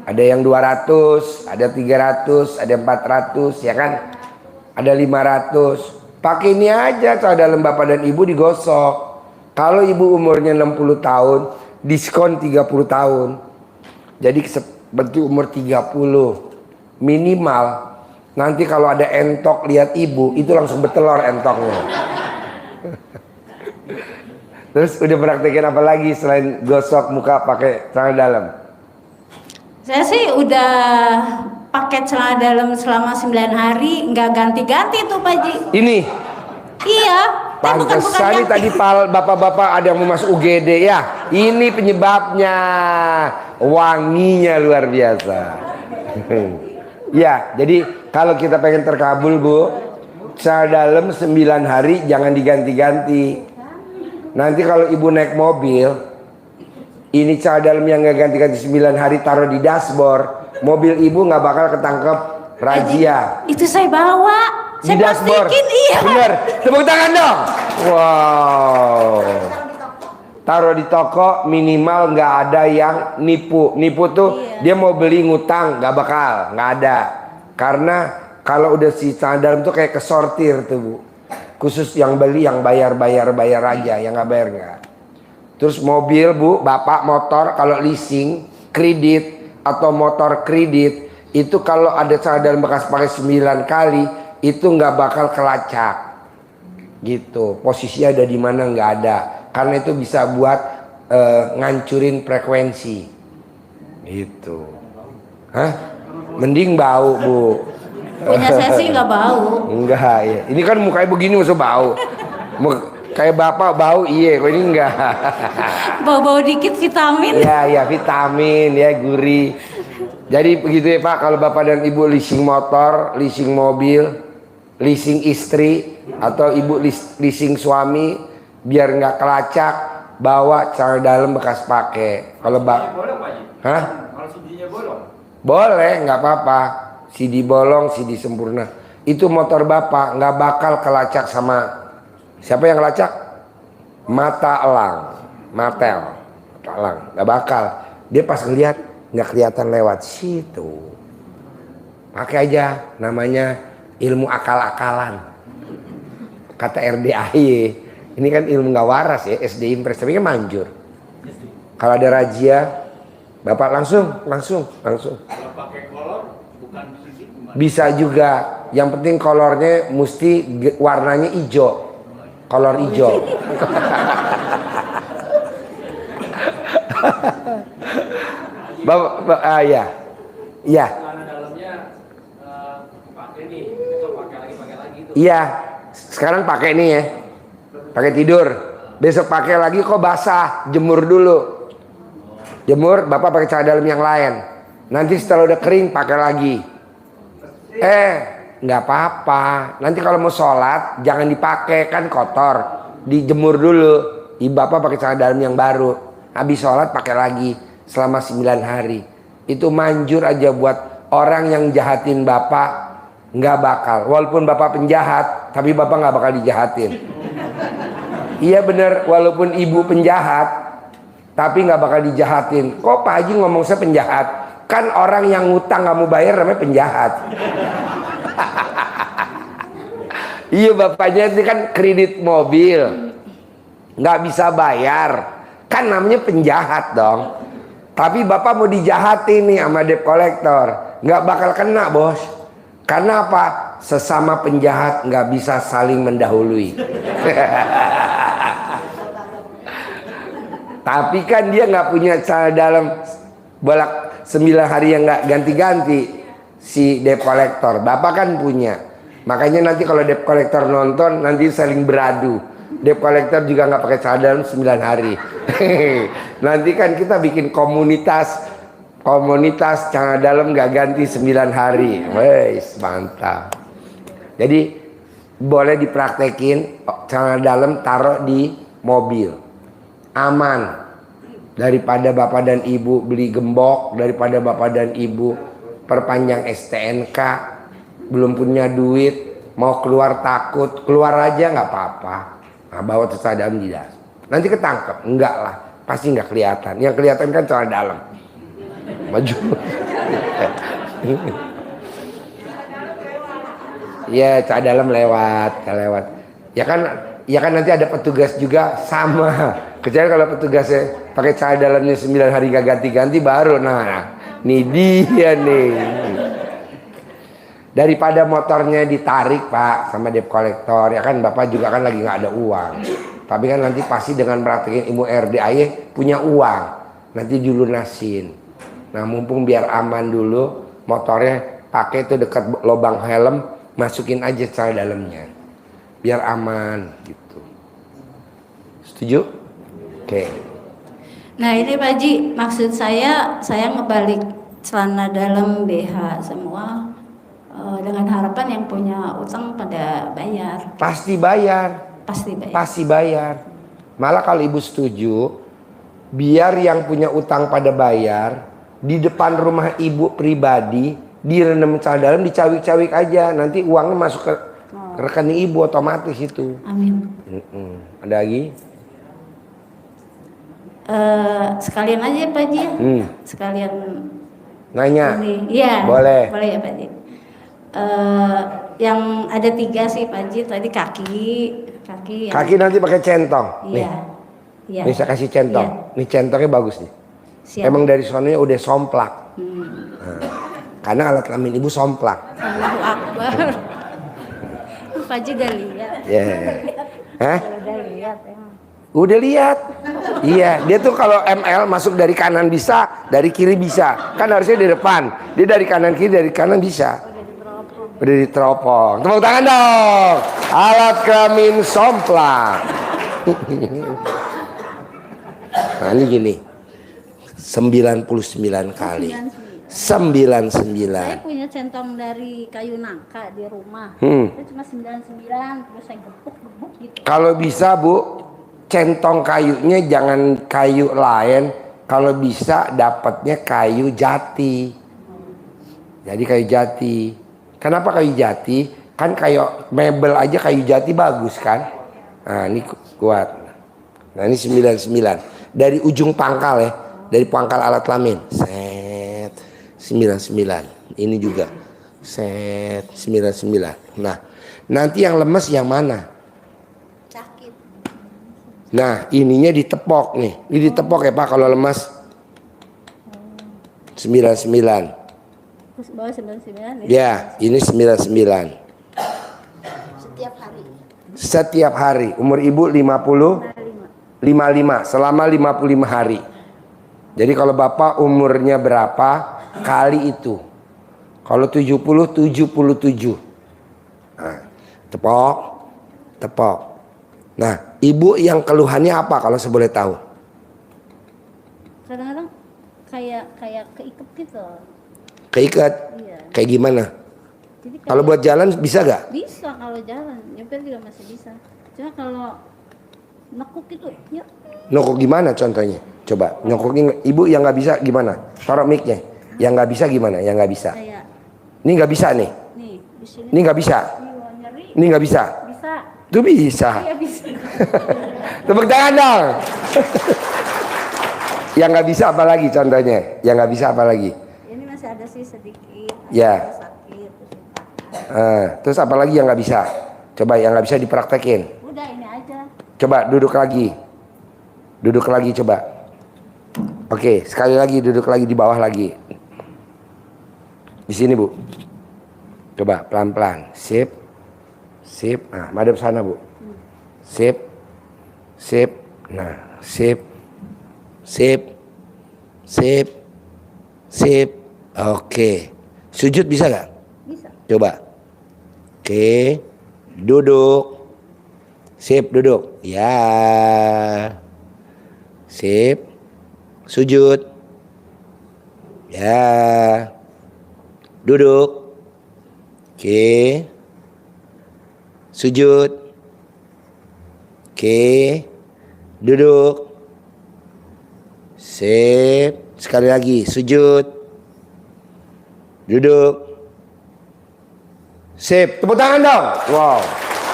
Ada yang 200, ada 300, ada 400, ya kan? Ada 500. Pakai ini aja celana dalam Bapak dan Ibu digosok. Kalau Ibu umurnya 60 tahun, diskon 30 tahun. Jadi seperti umur 30 minimal. Nanti kalau ada entok lihat Ibu, itu langsung bertelur entoknya. Terus udah praktekin apa lagi selain gosok muka pakai celana dalam? Saya sih udah pakai celana dalam selama 9 hari, nggak ganti-ganti tuh Pak Haji. Ini Iya. bukan pantesan ganti. tadi bapak-bapak ada yang mau masuk UGD ya. Ini penyebabnya, wanginya luar biasa. Ya, jadi kalau kita pengen terkabul Bu, celana dalam 9 hari jangan diganti-ganti. Nanti kalau ibu naik mobil, ini celana dalam yang nggak ganti-ganti 9 hari taruh di dashboard, mobil ibu nggak bakal ketangkep razia. Itu saya bawa. Di Saya dashboard. plastikin, iya. Bener. Tepuk tangan dong. Wow. Taruh di toko minimal nggak ada yang nipu. Nipu tuh dia mau beli ngutang nggak bakal, nggak ada. Karena kalau udah si celana dalam tuh kayak kesortir tuh Bu. Khusus yang beli yang bayar aja, yang nggak bayar nggak. Terus mobil Bu, bapak motor kalau leasing, kredit atau motor kredit itu kalau ada celana dalam bekas pakai 9 kali itu nggak bakal kelacak. Gitu. Posisinya ada di mana nggak ada. Karena itu bisa buat ngancurin frekuensi. Gitu. Hah? Mending bau Bu. Punya saya sih nggak bau. Enggak ya. Ini kan mukanya begini masuk bau. Kayak bapak bau iya, kok ini enggak. Bau-bau dikit vitamin. Ya vitamin ya gurih. Jadi begitu ya Pak, kalau bapak dan ibu leasing motor, leasing mobil, leasing istri atau ibu leasing suami, biar nggak kelacak, bawa celana dalam bekas pakai. Kalau Bolong Pak Haji? hah? Kalau CD-nya bolong? Boleh, nggak apa-apa. CD bolong, CD sempurna. Itu motor bapak nggak bakal kelacak sama siapa yang kelacak? Mata elang, matel, mata elang, nggak bakal. Dia pas ngeliat nggak kelihatan lewat situ. Pakai aja, namanya ilmu akal-akalan. Kata RDAY, ini kan ilmu nggak waras ya, SD Impres, tapi kan manjur. Kalau ada razia, bapak langsung. Kalau pakai kolor bukan CD gimana? Bisa juga, yang penting kolornya mesti warnanya hijau, kolor hijau. Bapak, ya. Celana dalamnya pakai nih, besok pakai lagi itu. Iya, sekarang pakai nih ya, pakai tidur. Besok pakai lagi kok basah, jemur dulu. Jemur, bapak pakai celana dalam yang lain. Nanti setelah udah kering pakai lagi. Nggak apa-apa. Nanti kalau mau sholat jangan dipakai, kan kotor. Dijemur dulu. Bapak pakai celana dalam yang baru. Habis sholat pakai lagi selama 9 hari. Itu manjur aja buat orang yang jahatin bapak. Nggak bakal. Walaupun bapak penjahat, tapi bapak nggak bakal dijahatin. Iya bener, walaupun ibu penjahat, tapi nggak bakal dijahatin. Kok Pak Haji ngomong saya penjahat? Kan orang yang ngutang nggak mau bayar namanya penjahat. Iya, bapaknya itu kan kredit mobil, nggak bisa bayar, kan namanya penjahat dong. Tapi bapak mau dijahatin nih sama debt collector, nggak bakal kena bos. Karena apa? Sesama penjahat nggak bisa saling mendahului. Tapi kan dia nggak punya celana dalam bolak 9 hari yang nggak ganti-ganti si debt collector. Bapak kan punya. Makanya nanti kalau debt collector nonton nanti saling beradu. Debt collector juga nggak pakai celana dalam 9 hari. Nanti kan kita bikin komunitas celana dalam nggak ganti 9 hari. Wes mantap. Jadi boleh dipraktekin celana dalam taruh di mobil. Aman. Daripada bapak dan ibu beli gembok, daripada bapak dan ibu perpanjang STNK, belum punya duit, mau keluar takut, keluar aja nggak apa-apa. Nah, bawa celana dalam tidak. Nanti ketangkep, enggak lah, pasti nggak kelihatan. Yang kelihatan kan celana dalam. Maju. Ya, celana dalam lewat. Ya kan nanti ada petugas juga sama. Kecuali kalau petugasnya pakai celana dalamnya 9 hari gak ganti-ganti baru. Nah, nih dia nih. Daripada motornya ditarik Pak sama debt collector, ya kan bapak juga kan lagi nggak ada uang. Tapi kan nanti pasti dengan praktekin ilmu RDAY punya uang, nanti dilunasin. Nah mumpung biar aman dulu, motornya pakai itu dekat lubang helm, masukin aja celana dalamnya, biar aman gitu. Setuju? Oke. Nah ini Pak Haji, maksud saya ngebalik celana dalam BH semua dengan harapan yang punya utang pada bayar. Pasti bayar. Pasti bayar. Malah kalau ibu setuju, biar yang punya utang pada bayar, di depan rumah ibu pribadi, direndam celana dalam, dicawik-cawik aja, nanti uangnya masuk ke rekening ibu otomatis itu. Amin. Ada lagi? Sekalian aja Pak Haji. Sekalian Nanya? Iya. Boleh. Boleh ya Pak Haji. Yang ada 3 sih Pak Haji, tadi kaki Nanti pakai centong. Iya. Nih. Nih saya kasih centong. Iya. Nih centongnya bagus nih. Siap. Emang dari sononya udah somplak. Nah, karena alat kelamin ibu somplak. Allahu Akbar. Pak Haji udah lihat. Hah? Udah lihat emang. Udah lihat? Iya, dia tuh kalau ML masuk dari kanan bisa, dari kiri bisa. Kan harusnya di depan. Dia dari kanan kiri, dari kanan bisa. Udah diteropong. Tepuk tangan dong. Alat kelamin somplak. Nah ini gini. 99 kali. 99. Saya punya centong dari kayu nangka di rumah. Itu cuma 99, terus saya gebuk gitu. Kalau bisa Bu, centong kayunya jangan kayu lain. Kalau bisa dapatnya kayu jati. Jadi kayu jati. Kenapa kayu jati? Kan kayak mebel aja kayu jati bagus kan? Nah ini kuat. Nah ini 99. Dari ujung pangkal ya. Dari pangkal alat kelamin. Set. 99. Ini juga. Set. 99. Nah nanti yang lemes yang mana? Sakit. Nah ininya ditepok nih. Ini ditepok ya Pak kalau lemas. 99. Terus bawah 99 ya. Ini 99. Setiap hari. Umur ibu 55 selama 55 hari. Jadi kalau bapak umurnya berapa kali itu. Kalau 70 77. Nah, Tepok, tepok. Nah, ibu yang keluhannya apa kalau saya boleh tahu? Kadang-kadang kayak keikat gitu. Keikat? Iya. Kayak gimana? Jadi Kalau buat jalan bisa gak? bisa kalau jalan, nyopir juga masih bisa. Cuma kalau nekuk itu, ya Nyokok gimana contohnya? Coba nyokokin ibu yang nggak bisa gimana? Taruh mic-nya. Yang nggak bisa gimana? Yang nggak bisa. kayak Ini nggak bisa nih. nih di sini. Ini nggak bisa. Iya, nyeri. Ini nggak bisa. Bisa. Itu bisa. Iya bisa. Tepuk tangan dong. Yang nggak bisa apa lagi contohnya? Yang nggak bisa apa lagi? Ini masih ada sih sedikit. Ya. Ada sakit. Terus Terus apa lagi yang nggak bisa? Coba yang nggak bisa dipraktekin. udah ini aja. Coba duduk lagi. Duduk lagi coba. Oke, sekali lagi duduk lagi di bawah lagi. Di sini, Bu. Coba pelan-pelan. Sip. Sip. Nah, madep sana, Bu. Sip. Sip. Nah, sip. Sip. Sip. Sip. Oke. Sujud bisa gak? Bisa. Coba. Oke. Duduk. Sip, duduk. Ya. Sip. Sujud. Ya. Duduk. Oke. Sujud. Oke. Duduk. Sip. Sekali lagi. Sujud. Duduk. Sip. Tepuk tangan dong. Wow.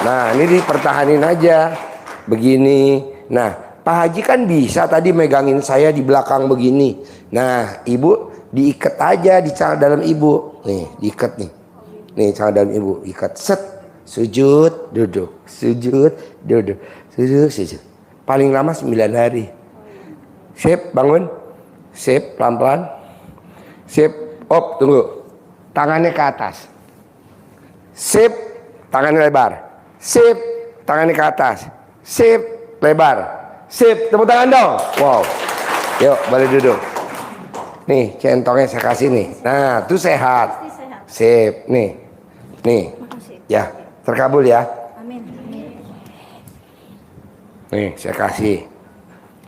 Nah, ini dipertahanin aja. Begini. Nah, Pak Haji kan bisa tadi megangin saya di belakang begini. Nah, ibu diikat aja di celana dalam ibu. Nih, diikat nih. Nih, celana dalam ibu. Ikat. Set. Sujud. Duduk. Sujud. Duduk. Sujud. Sujud. Paling lama 9 hari. Sip. Bangun. Sip. Pelan-pelan. Sip. Op. Tunggu. Tangannya ke atas. Sip. Tangannya lebar. Sip. Tangannya ke atas. Sip. Lebar. Sip. Tepuk tangan dong. Wow. Yuk, balik duduk. Nih, centongnya saya kasih nih. Nah, tuh sehat. Pasti sehat. Sip. Nih. Nih. Makasih. Ya, terkabul ya. Amin. Amin. Nih, saya kasih.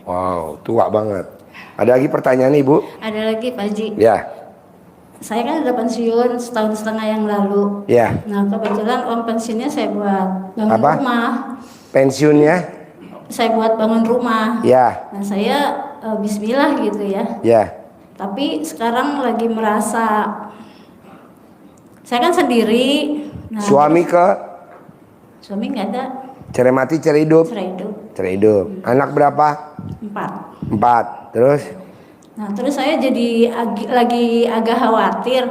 Wow, tua banget. Ada lagi pertanyaan Ibu? Ada lagi Pak Haji. Ya. Saya kan udah pensiun setahun setengah yang lalu. Ya. Nah kebetulan uang pensiunnya saya buat bangun Apa? rumah. Pensiunnya? Saya buat bangun rumah. Ya. Nah saya Bismillah gitu ya. Ya. Tapi sekarang lagi merasa saya kan sendiri. Nah, Suami ke? Suami nggak ada. Cerai mati, cerai hidup? Cerai hidup. Cerai hidup. Anak berapa? 4. 4. Terus? Nah terus saya jadi lagi agak khawatir.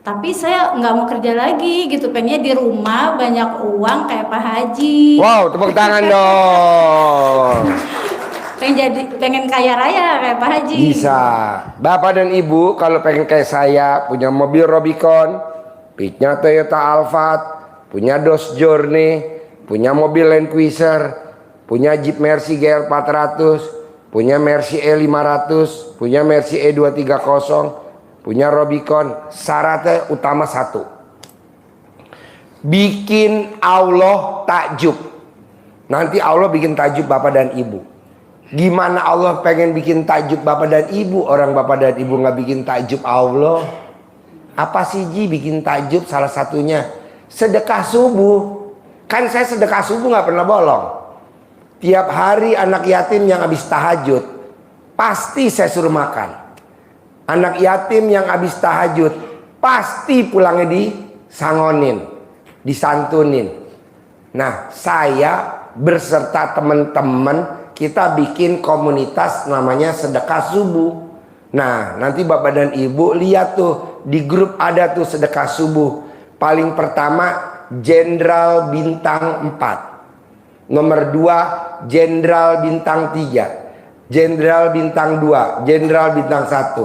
Tapi saya nggak mau kerja lagi gitu, pengennya di rumah banyak uang kayak Pak Haji. Wow, tepuk tangan dong. Pengen kaya raya kayak Pak Haji. Bisa. Bapak dan Ibu kalau pengen kayak saya, punya mobil Rubicon, pitnya Toyota Alphard, punya Dodge Journey, punya mobil Land Cruiser, punya Jeep Mercy GL 400, punya Mercy E500, punya Mercy E230, punya Rubicon. Syaratnya utama satu, bikin Allah takjub. Nanti Allah bikin takjub Bapak dan Ibu. Gimana Allah pengen bikin takjub Bapak dan Ibu, orang Bapak dan Ibu nggak bikin takjub Allah? Apa sih Ji bikin takjub? Salah satunya sedekah subuh. Kan saya sedekah subuh nggak pernah bolong. Tiap hari anak yatim yang habis tahajud pasti saya suruh makan. Anak yatim yang habis tahajud pasti pulangnya disangonin, disantunin. Nah, saya berserta teman-teman kita bikin komunitas namanya sedekah subuh. Nah, nanti Bapak dan Ibu lihat tuh di grup ada tuh sedekah subuh. Paling pertama Jenderal Bintang 4. Nomor 2 Jenderal Bintang 3, Jenderal Bintang 2, Jenderal Bintang 1.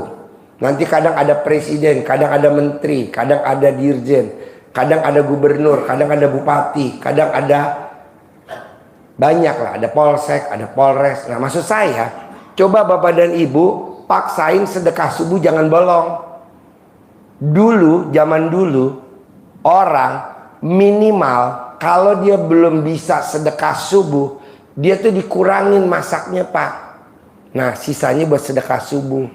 Nanti kadang ada presiden, kadang ada menteri, kadang ada dirjen, kadang ada gubernur, kadang ada bupati, kadang ada banyak lah, ada polsek, ada polres. Nah maksud saya, coba Bapak dan Ibu paksain sedekah subuh jangan bolong. Dulu, zaman dulu, orang minimal kalau dia belum bisa sedekah subuh, dia tuh dikurangin masaknya Pak. Nah sisanya buat sedekah subuh.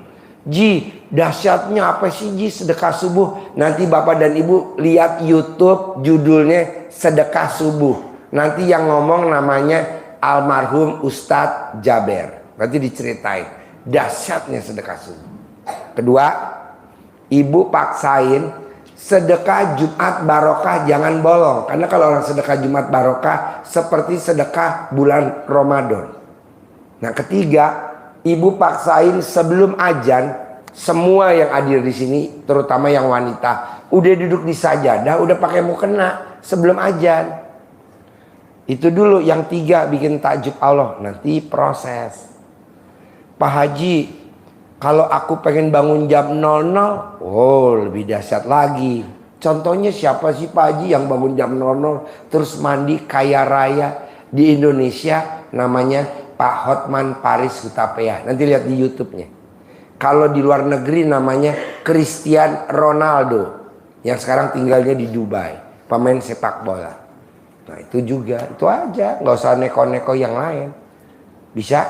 Ji, dahsyatnya apa sih Ji sedekah subuh? Nanti Bapak dan Ibu lihat YouTube judulnya sedekah subuh. Nanti yang ngomong namanya almarhum Ustadz Jaber. Nanti diceritain dahsyatnya sedekah subuh. Kedua, Ibu paksain sedekah Jumat barokah jangan bolong. Karena kalau orang sedekah Jumat barokah seperti sedekah bulan Ramadan. Nah ketiga, Ibu paksain sebelum azan semua yang hadir di sini, terutama yang wanita, udah duduk di sajadah, udah pakai mukena sebelum azan. Itu dulu. Yang tiga, bikin takjub Allah. Nanti proses. Pak Haji, kalau aku pengen bangun jam 00, oh lebih dahsyat lagi. Contohnya siapa sih Pak Haji yang bangun jam 00 terus mandi kaya raya di Indonesia? Namanya Pak Hotman Paris Hutapea. Nanti lihat di YouTube-nya. Kalau di luar negeri namanya Cristiano Ronaldo, yang sekarang tinggalnya di Dubai, pemain sepak bola. Nah itu juga, itu aja, nggak usah neko-neko yang lain. Bisa?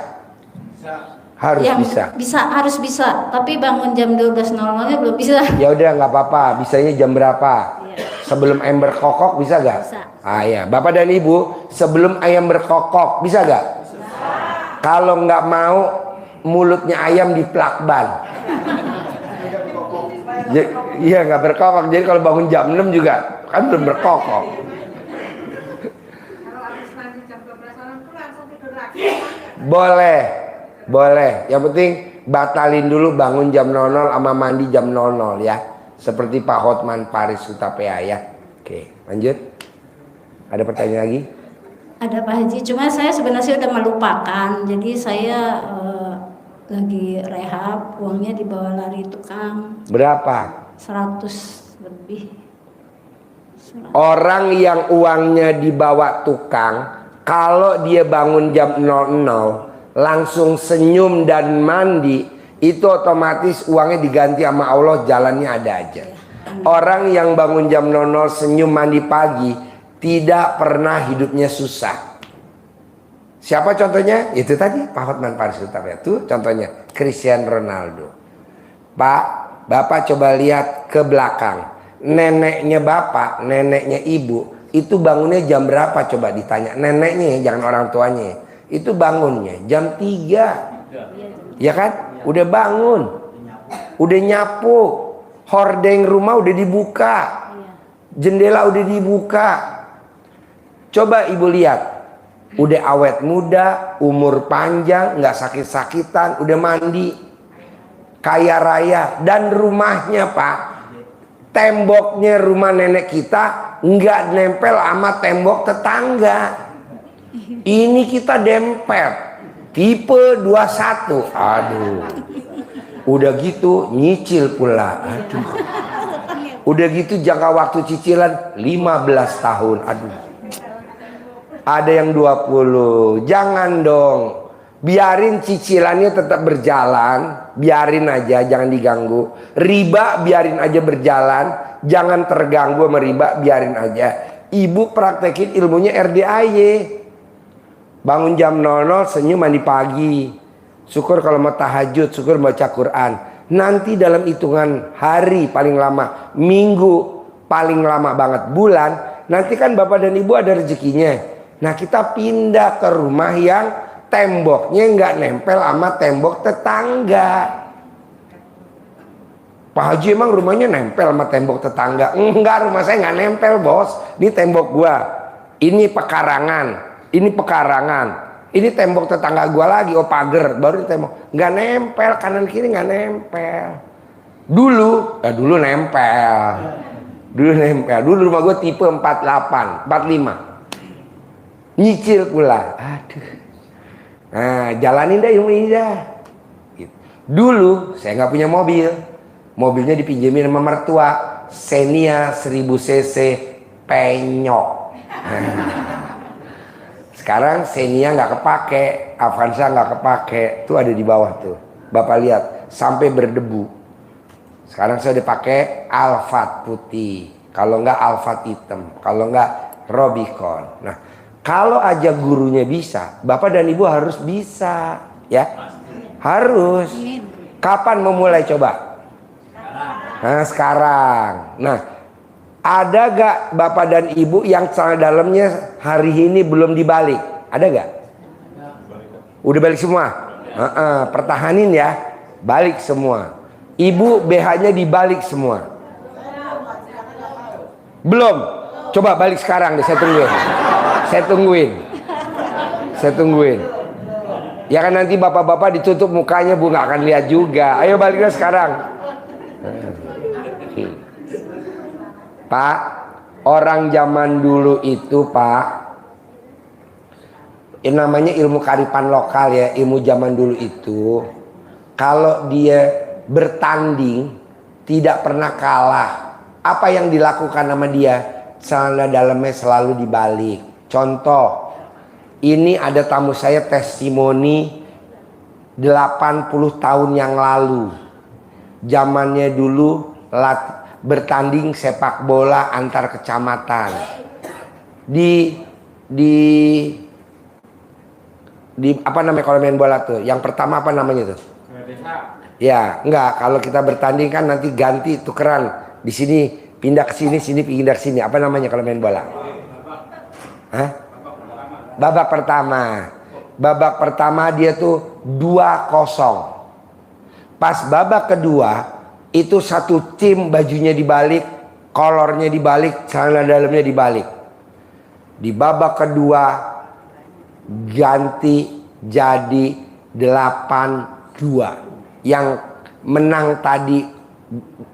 Harus bisa. Harus bisa. Tapi bangun jam 12.00-nya belum bisa. Ya udah nggak apa-apa. Bisanya jam berapa? Iya. Sebelum ayam berkokok bisa gak? Bisa. Ah ya, Bapak dan Ibu sebelum ayam berkokok bisa gak? Bisa. Kalau nggak mau mulutnya ayam diplakban. Iya nggak berkokok. Jadi kalau bangun jam 6 juga kan belum berkokok. Boleh. Yang penting batalin dulu bangun jam 00 sama mandi jam 00 ya. Seperti Pak Hotman Paris Hutapea ya. Oke, lanjut. Ada pertanyaan lagi? Ada Pak Haji, cuma saya sebenarnya udah melupakan. Jadi saya lagi rehab, uangnya dibawa lari tukang. Berapa? 100 lebih. 100. Orang yang uangnya dibawa tukang, kalau dia bangun jam 00 langsung senyum dan mandi, itu otomatis uangnya diganti sama Allah, jalannya ada aja. Orang yang bangun jam 00 senyum mandi pagi tidak pernah hidupnya susah. Siapa contohnya? Itu tadi Pak Hotman Paris Hutapea. Itu contohnya Cristiano Ronaldo. Pak, Bapak coba lihat ke belakang. Neneknya Bapak, neneknya Ibu, itu bangunnya jam berapa? Coba ditanya. Neneknya, jangan orang tuanya. Itu bangunnya jam 3. Ya kan? Udah bangun. Udah nyapu. Hordeng rumah udah dibuka. Jendela udah dibuka. Coba Ibu lihat. Udah awet muda, umur panjang, nggak sakit-sakitan, udah mandi. Kaya raya. Dan rumahnya Pak, temboknya rumah nenek kita nggak nempel sama tembok tetangga. Ini kita dempet tipe 21. Aduh. Udah gitu nyicil pula. Aduh. Udah gitu jangka waktu cicilan 15 tahun. Aduh. Ada yang 20. Jangan dong. Biarin cicilannya tetap berjalan. Biarin aja, jangan diganggu. Riba biarin aja berjalan. Jangan terganggu sama riba, biarin aja. Ibu praktekin ilmunya RDAY. Bangun jam 00, senyum mandi pagi. Syukur kalau mau tahajud, syukur baca Quran. Nanti dalam hitungan hari paling lama, minggu paling lama banget, bulan, nanti kan Bapak dan Ibu ada rezekinya. Nah kita pindah ke rumah yang temboknya nggak nempel sama tembok tetangga. Pak Haji emang rumahnya nempel sama tembok tetangga? Enggak, rumah saya nggak nempel bos. Ini tembok gua. Ini pekarangan. Ini pekarangan, ini tembok tetangga gua lagi, oh pagar, baru ini tembok, nggak nempel, kanan kiri nggak nempel. Dulu nempel, dulu rumah gua tipe 48, 45, nyicil pula, aduh. Nah jalanin dah ilmu ini dah. Dulu saya nggak punya mobil, mobilnya dipinjemin sama mertua, Xenia 1000 cc penyok. Sekarang Xenia nggak kepake, Avanza nggak kepake, tuh ada di bawah tuh. Bapak lihat sampai berdebu. Sekarang saya udah pakai Alphard putih. kalau enggak Alphard hitam, kalau enggak Robicon. Nah, kalau aja gurunya bisa, Bapak dan Ibu harus bisa, ya. Harus. Kapan memulai coba? Nah, sekarang. Nah, ada gak Bapak dan Ibu yang celana dalamnya hari ini belum dibalik? Ada gak? Udah balik semua? Pertahanin ya. Balik semua. Ibu BH-nya dibalik semua. Belum? Coba balik sekarang deh, saya tungguin. Saya tungguin. Ya kan nanti bapak-bapak ditutup mukanya, Bu nggak akan lihat juga. Ayo baliknya sekarang. Pak, orang zaman dulu itu Pak, yang namanya ilmu kearifan lokal ya, ilmu zaman dulu itu, kalau dia bertanding tidak pernah kalah. Apa yang dilakukan sama dia? Celana dalamnya selalu dibalik. Contoh, ini ada tamu saya testimoni 80 tahun yang lalu. Zamannya dulu bertanding sepak bola antar kecamatan. Di apa namanya kalau main bola tuh? Yang pertama apa namanya tuh? Ya, enggak. Kalau kita bertanding kan nanti ganti tukeran. Di sini pindah ke sini, sini pindah ke sini. Apa namanya kalau main bola? Hah? Babak pertama. Babak pertama dia tuh 2-0. Pas babak kedua itu satu tim bajunya dibalik, kolornya dibalik, celana dalamnya dibalik. Di babak kedua ganti jadi 8-2. Yang menang tadi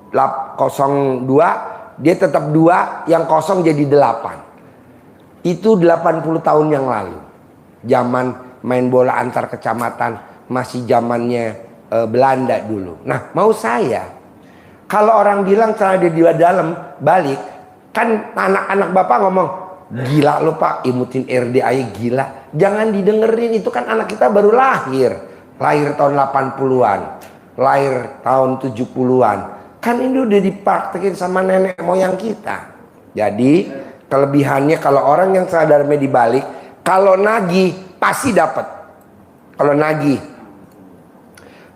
0-2, dia tetap 2, yang kosong jadi 8. Itu 80 tahun yang lalu. Zaman main bola antar kecamatan, masih zamannya Belanda dulu. Nah, mau saya, kalau orang bilang celana di dalam balik, kan anak-anak Bapak ngomong, gila lo Pak, imutin RDAY gila. Jangan didengerin, itu kan anak kita baru lahir. Lahir tahun 80-an, lahir tahun 70-an. Kan ini udah dipraktekin sama nenek moyang kita. Jadi kelebihannya kalau orang yang sadarnya dibalik, kalau nagih pasti dapat. Kalau nagih,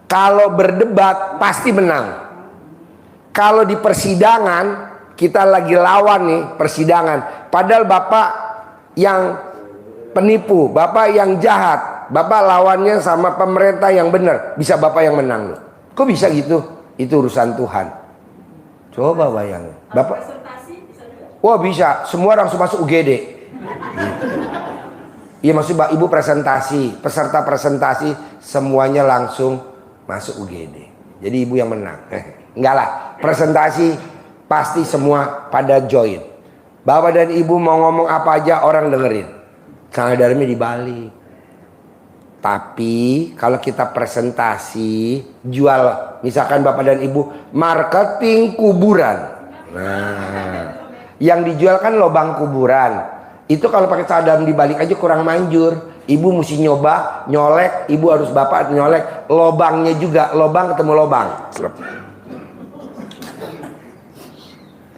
kalau berdebat pasti menang. Kalau di persidangan kita lagi lawan nih persidangan, padahal Bapak yang penipu, Bapak yang jahat, Bapak lawannya sama pemerintah yang benar, bisa Bapak yang menang loh. Kok bisa gitu? Itu urusan Tuhan. Coba bayangin. Bapak. Wah bisa. Semua langsung masuk UGD. Iya maksud Ibu presentasi. Peserta presentasi semuanya langsung masuk UGD. Jadi Ibu yang menang. Enggak lah. Presentasi pasti semua pada join. Bapak dan Ibu mau ngomong apa aja orang dengerin. Celana dalamnya dibalik. Tapi kalau kita presentasi, jual, misalkan Bapak dan Ibu marketing kuburan. Nah, yang dijual kan lobang kuburan. Itu kalau pakai celana dalam dibalik aja kurang manjur. Ibu mesti nyoba, nyolek, Ibu harus Bapak nyolek lobangnya juga, lobang ketemu lobang.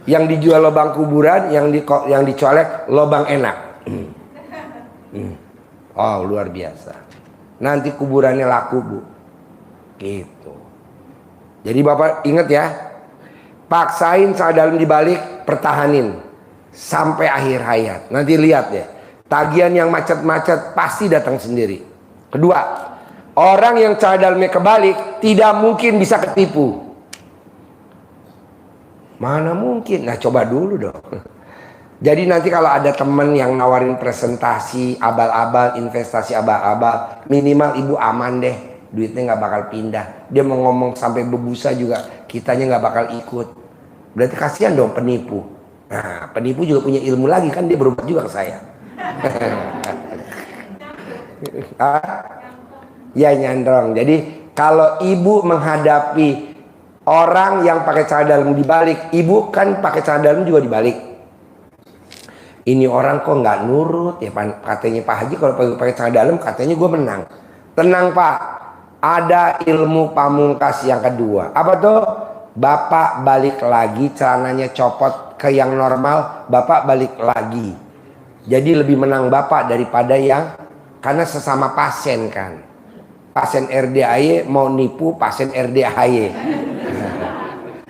Yang dijual lobang kuburan, yang dicolek lobang enak. Oh, luar biasa. Nanti kuburannya laku Bu. Gitu. Jadi Bapak ingat ya, paksain celana dalam dibalik, pertahanin sampai akhir hayat. Nanti lihat ya, tagihan yang macet-macet pasti datang sendiri. Kedua, orang yang celana dalamnya kebalik tidak mungkin bisa ketipu. Mana mungkin? Nah coba dulu dong. Jadi nanti kalau ada temen yang nawarin presentasi abal-abal, investasi abal-abal, minimal Ibu aman deh, duitnya nggak bakal pindah. Dia mau ngomong sampai berbusa juga, kitanya nggak bakal ikut. Berarti kasihan dong penipu. Nah penipu juga punya ilmu lagi kan, dia berobat juga ke saya. Ya nyandrong. Jadi kalau Ibu menghadapi orang yang pakai celana dalam dibalik, Ibu kan pakai celana dalam juga dibalik. Ini orang kok nggak nurut ya, katanya Pak Haji kalau pakai celana dalam katanya gue menang. Tenang Pak, ada ilmu pamungkas yang kedua. Apa tuh? Bapak balik lagi celananya copot ke yang normal, Bapak balik lagi. Jadi lebih menang Bapak daripada yang, karena sesama pasien kan. Pasien RDAY mau nipu pasien RDAY.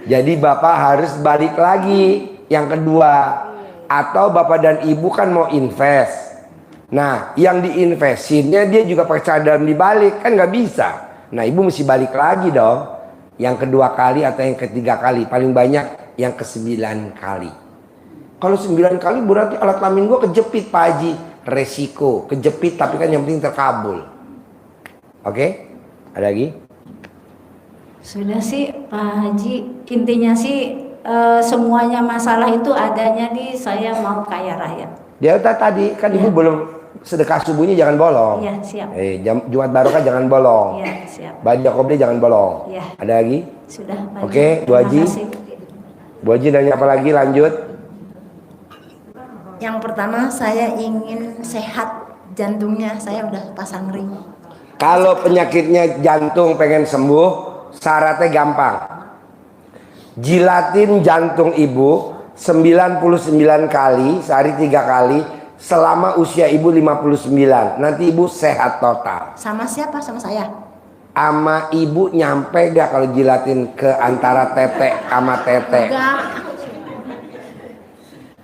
Jadi Bapak harus balik lagi yang kedua. Atau Bapak dan Ibu kan mau invest. Nah, yang diinvestinnya dia juga pakai cadang dibalik, kan nggak bisa. Nah, Ibu mesti balik lagi dong. Yang kedua kali atau yang ketiga kali. Paling banyak yang ke-9 kali. Kalau 9 kali berarti alat kelamin gua kejepit Pak Haji. Resiko, kejepit tapi kan yang penting terkabul. Oke? Ada lagi? Sudah sih Pak Haji, intinya sih semuanya masalah itu adanya di saya mau kaya raya. Dia tadi kan Ibu belum sedekah subuhnya jangan bolong. Iya, siap. Jumat Barokah jangan bolong. Iya, siap. Baca Qobli jangan bolong. Iya. Ada lagi? Sudah Pak Haji. Oke, Bu Haji. Terima kasih. Bu Haji nanya apa lagi? Lanjut. Yang pertama saya ingin sehat jantungnya, saya udah pasang ring. Kalau penyakitnya jantung pengen sembuh, syaratnya gampang. Jilatin jantung Ibu 99 kali, sehari 3 kali, selama usia Ibu 59. Nanti Ibu sehat total. Sama siapa? Sama saya. Ama Ibu nyampe gak kalau jilatin ke antara tete sama tete?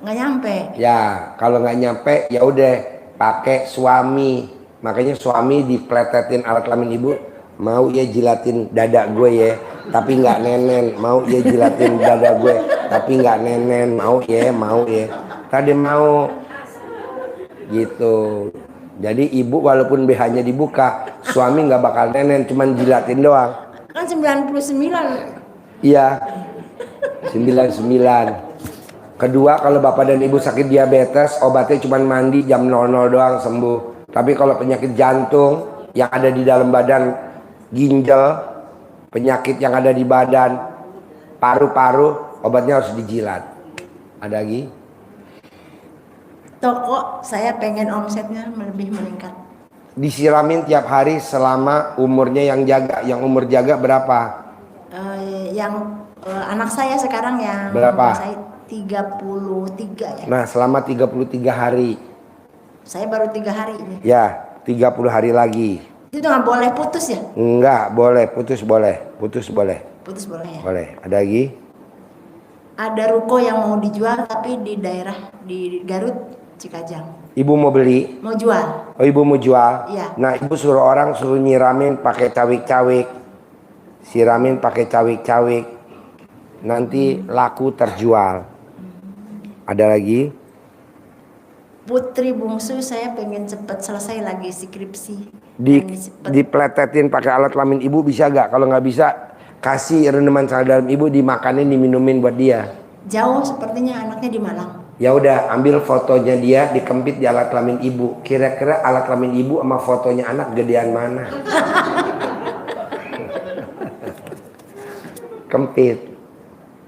Nggak nyampe. Ya, kalau nggak nyampe ya udah pakai suami. Makanya suami dipletetin alat kelamin Ibu. Mau ya jilatin dada gue ya, tapi nggak nenen. Mau ya jilatin dada gue, tapi nggak nenen. Mau ya. Tadi mau gitu. Jadi Ibu walaupun BH-nya dibuka, suami nggak bakal nenen, cuman jilatin doang. Kan 99. Iya, 99. Kedua, kalau Bapak dan Ibu sakit diabetes, obatnya cuma mandi jam 00 doang sembuh. Tapi kalau penyakit jantung yang ada di dalam badan, ginjal, penyakit yang ada di badan, paru-paru, obatnya harus dijilat. Ada lagi? Toko saya pengen omsetnya lebih meningkat. Disiramin tiap hari selama umurnya yang jaga. Yang umur jaga berapa? Anak saya sekarang yang Berapa? saya 33 ya. Nah, selama 33 hari. Saya baru 3 hari ini. Ya, 30 hari lagi. Itu nggak boleh putus ya? Enggak, boleh. Putus boleh. Putus boleh. Putus boleh ya. Boleh. Ada lagi? Ada ruko yang mau dijual tapi di daerah di Garut, Cikajang. Ibu mau beli? Mau jual. Oh, Ibu mau jual? Iya. Nah, Ibu suruh orang suruh nyiramin pakai cawik-cawik. Siramin pakai cawik-cawik. Nanti laku terjual. Ada lagi? Putri bungsu saya pengen cepet selesai lagi skripsi. Pengen cepet. Dipletetin pakai alat kelamin Ibu bisa gak? Kalau nggak bisa, kasih rendaman sel dalam Ibu, dimakanin, diminumin buat dia. Jauh sepertinya anaknya di Malang. Ya udah, ambil fotonya dia, dikempit di alat kelamin Ibu. Kira-kira alat kelamin Ibu sama fotonya anak gedean mana? Kempit.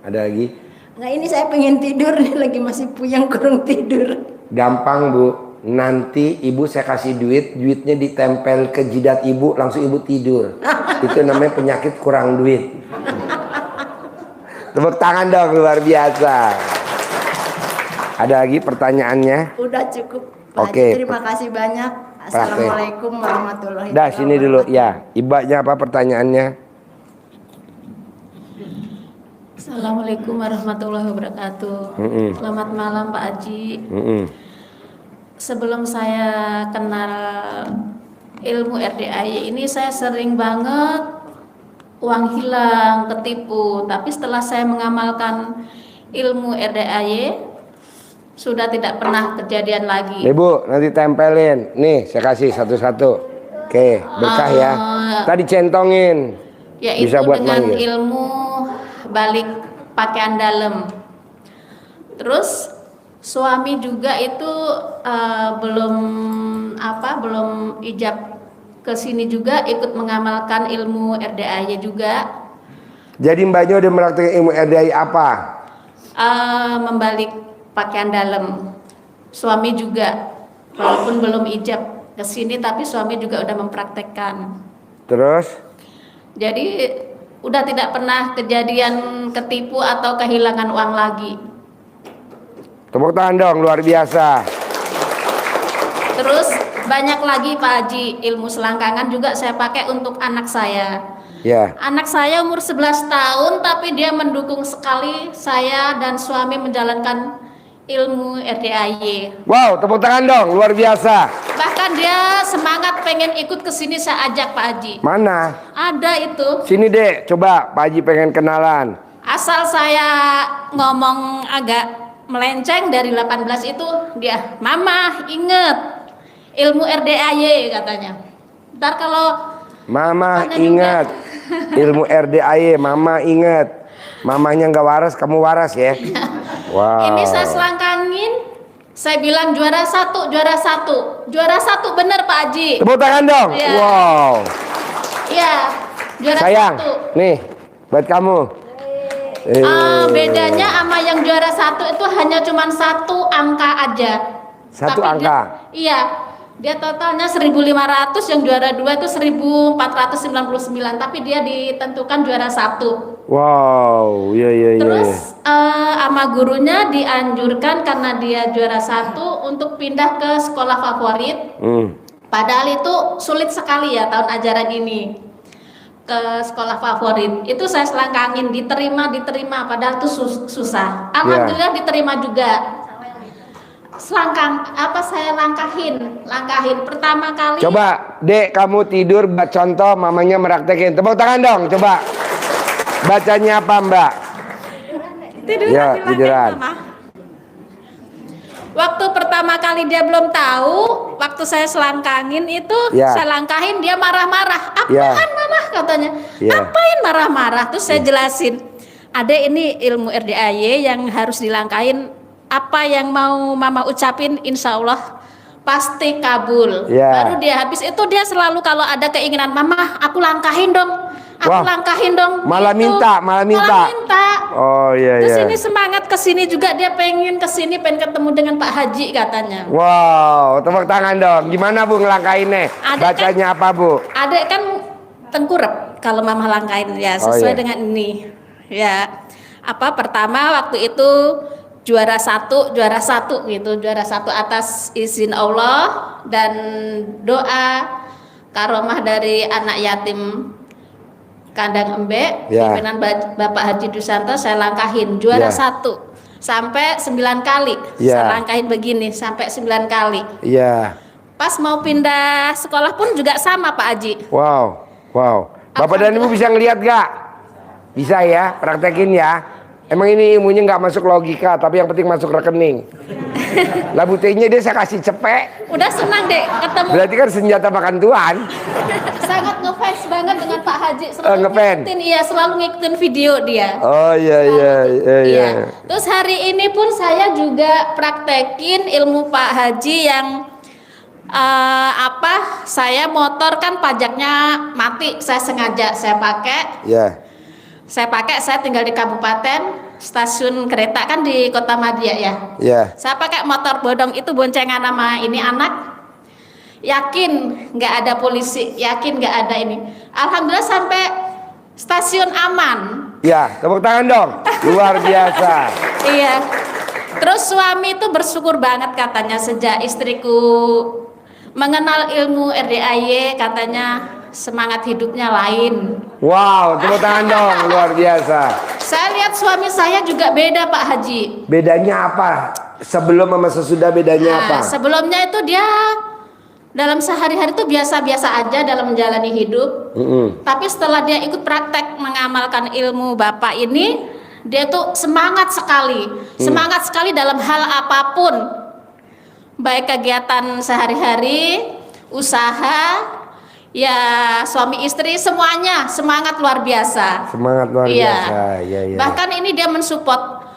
Ada lagi? Nggak, ini saya pengen tidur, lagi masih puyeng kurang tidur. Gampang Bu, nanti Ibu saya kasih duit, duitnya ditempel ke jidat Ibu, langsung Ibu tidur. Itu namanya penyakit kurang duit. Tepuk tangan dong, luar biasa. Ada lagi pertanyaannya? Udah cukup. Pak Oke. Haji, terima kasih banyak. Assalamualaikum warahmatullahi wabarakatuh. Dah, sini dulu ya. Ibanya apa pertanyaannya? Assalamualaikum warahmatullahi wabarakatuh. Selamat malam Pak Haji. Sebelum saya kenal ilmu RDAY ini, saya sering banget uang hilang, ketipu. Tapi setelah saya mengamalkan ilmu RDAY, sudah tidak pernah kejadian lagi. Ibu, nanti tempelin. Nih, saya kasih satu-satu. Oke, berkah ya. Tadi centongin. Yaitu Bisa buat dengan manggil. ilmu balik pakaian dalam. Terus suami juga itu belum ijab ke sini juga, ikut mengamalkan ilmu RDAY juga. Jadi Mbaknya udah melakukan ilmu RDAY apa? Membalik pakaian dalam. Suami juga walaupun belum ijab ke sini, tapi suami juga udah mempraktekkan. Terus? Jadi udah tidak pernah kejadian ketipu atau kehilangan uang lagi. Tepuk tangan dong, luar biasa. Terus banyak lagi Pak Haji, ilmu selangkangan juga saya pakai untuk anak saya. Ya. Anak saya umur 11 tahun tapi dia mendukung sekali saya dan suami menjalankan ilmu RDAY. Wow, tepuk tangan dong, luar biasa. Bahkan dia semangat pengen ikut ke sini, saya ajak Pak Haji. Mana? Ada itu. Sini Dek, coba Pak Haji pengen kenalan. Asal saya ngomong agak melenceng dari 18 itu dia, "Mama, inget ilmu RDAY," katanya. Ntar kalau Mama tanya ingat ilmu RDAY, Mama ingat. Mamanya nggak waras, kamu waras ya. Wow. ini saya selangkangin, saya bilang juara satu, juara satu, juara satu, bener Pak Haji. Tepuk tangan dong. Iya. Wow. Iya, juara Sayang, satu. nih buat kamu. Bedanya sama yang juara satu itu hanya cuman satu angka aja. Satu Tapi angka? Iya, dia totalnya 1.500, yang juara dua itu 1.499, tapi dia ditentukan juara satu. Wow, iya. Terus sama gurunya dianjurkan karena dia juara satu untuk pindah ke sekolah favorit. Padahal itu sulit sekali ya tahun ajaran ini ke sekolah favorit. Itu saya selangkangin, diterima, padahal itu susah. Alhamdulillah diterima juga. Saya langkahin pertama kali. Coba Dek, kamu tidur buat contoh, mamanya meraktekin. Tepuk tangan dong, coba. Bacanya apa Mbak? Tiduran Ya, di lantai, tiduran. Mama. Waktu pertama kali dia belum tahu, waktu saya selangkangin itu, Ya. saya langkahin, dia marah-marah. Apaan Ya. Mama, katanya. Ya. Apain marah-marah? Terus saya jelasin, Adek, ini ilmu RDAY yang harus dilangkahin. Apa yang mau Mama ucapin, insya Allah pasti kabul. Ya. Baru dia habis itu dia selalu kalau ada keinginan, Mama, aku langkahin dong. Aku Wah, langkahin dong. malah Gitu. minta, malah minta. Oh iya. Terus ini semangat kesini juga, dia pengen kesini, pengen ketemu dengan Pak Haji katanya. Wow, tepuk tangan dong. Gimana Bu ngelangkainnya? Adek Bacanya apa Bu? Adek kan tengkurap kalau Mama langkain ya, Oh, sesuai iya. dengan ini. Ya, pertama waktu itu juara satu gitu, juara satu atas izin Allah dan doa karomah dari anak yatim Kandang Embek, Ya. pimpinan Bapak Haji Dusanto, saya langkahin juara Ya. satu sampai 9 kali. Ya. Saya langkahin begini sampai 9 kali. Iya. Pas mau pindah sekolah pun juga sama Pak Haji. Wow. Bapak dan Ibu bisa ngelihat gak? Bisa ya, praktekin ya. Emang ini ilmunya nggak masuk logika, tapi yang penting masuk rekening. Lah buktinya dia saya kasih cepek. Udah senang deh ketemu. Berarti kan senjata makan tuan. Sangat ngefans banget dengan Pak Haji. Ngefans. Selalu ngikutin video dia. Oh iya. Iya. Terus hari ini pun saya juga praktekin ilmu Pak Haji yang saya motor kan pajaknya mati, saya sengaja saya pakai. Iya. Saya tinggal di kabupaten, stasiun kereta kan di Kota Madia ya. Iya. Saya pakai motor bodong itu boncengan sama ini anak. Yakin nggak ada polisi, yakin nggak ada ini. Alhamdulillah sampai stasiun aman. Ya, tepuk tangan dong. Luar biasa. Iya. Terus suami itu bersyukur banget katanya sejak istriku mengenal ilmu RDAY, katanya semangat hidupnya lain. Wow, tepuk tangan dong. Luar biasa. Saya lihat suami saya juga beda Pak Haji. Bedanya apa? Sebelum sama sesudah bedanya apa? Sebelumnya itu dia dalam sehari-hari itu biasa-biasa aja dalam menjalani hidup. Tapi setelah dia ikut praktek mengamalkan ilmu Bapak ini, dia tuh semangat sekali. Semangat sekali dalam hal apapun. Baik kegiatan sehari-hari, usaha, ya suami istri, semuanya semangat luar biasa. Semangat luar biasa. Iya. Bahkan ini dia mensupport,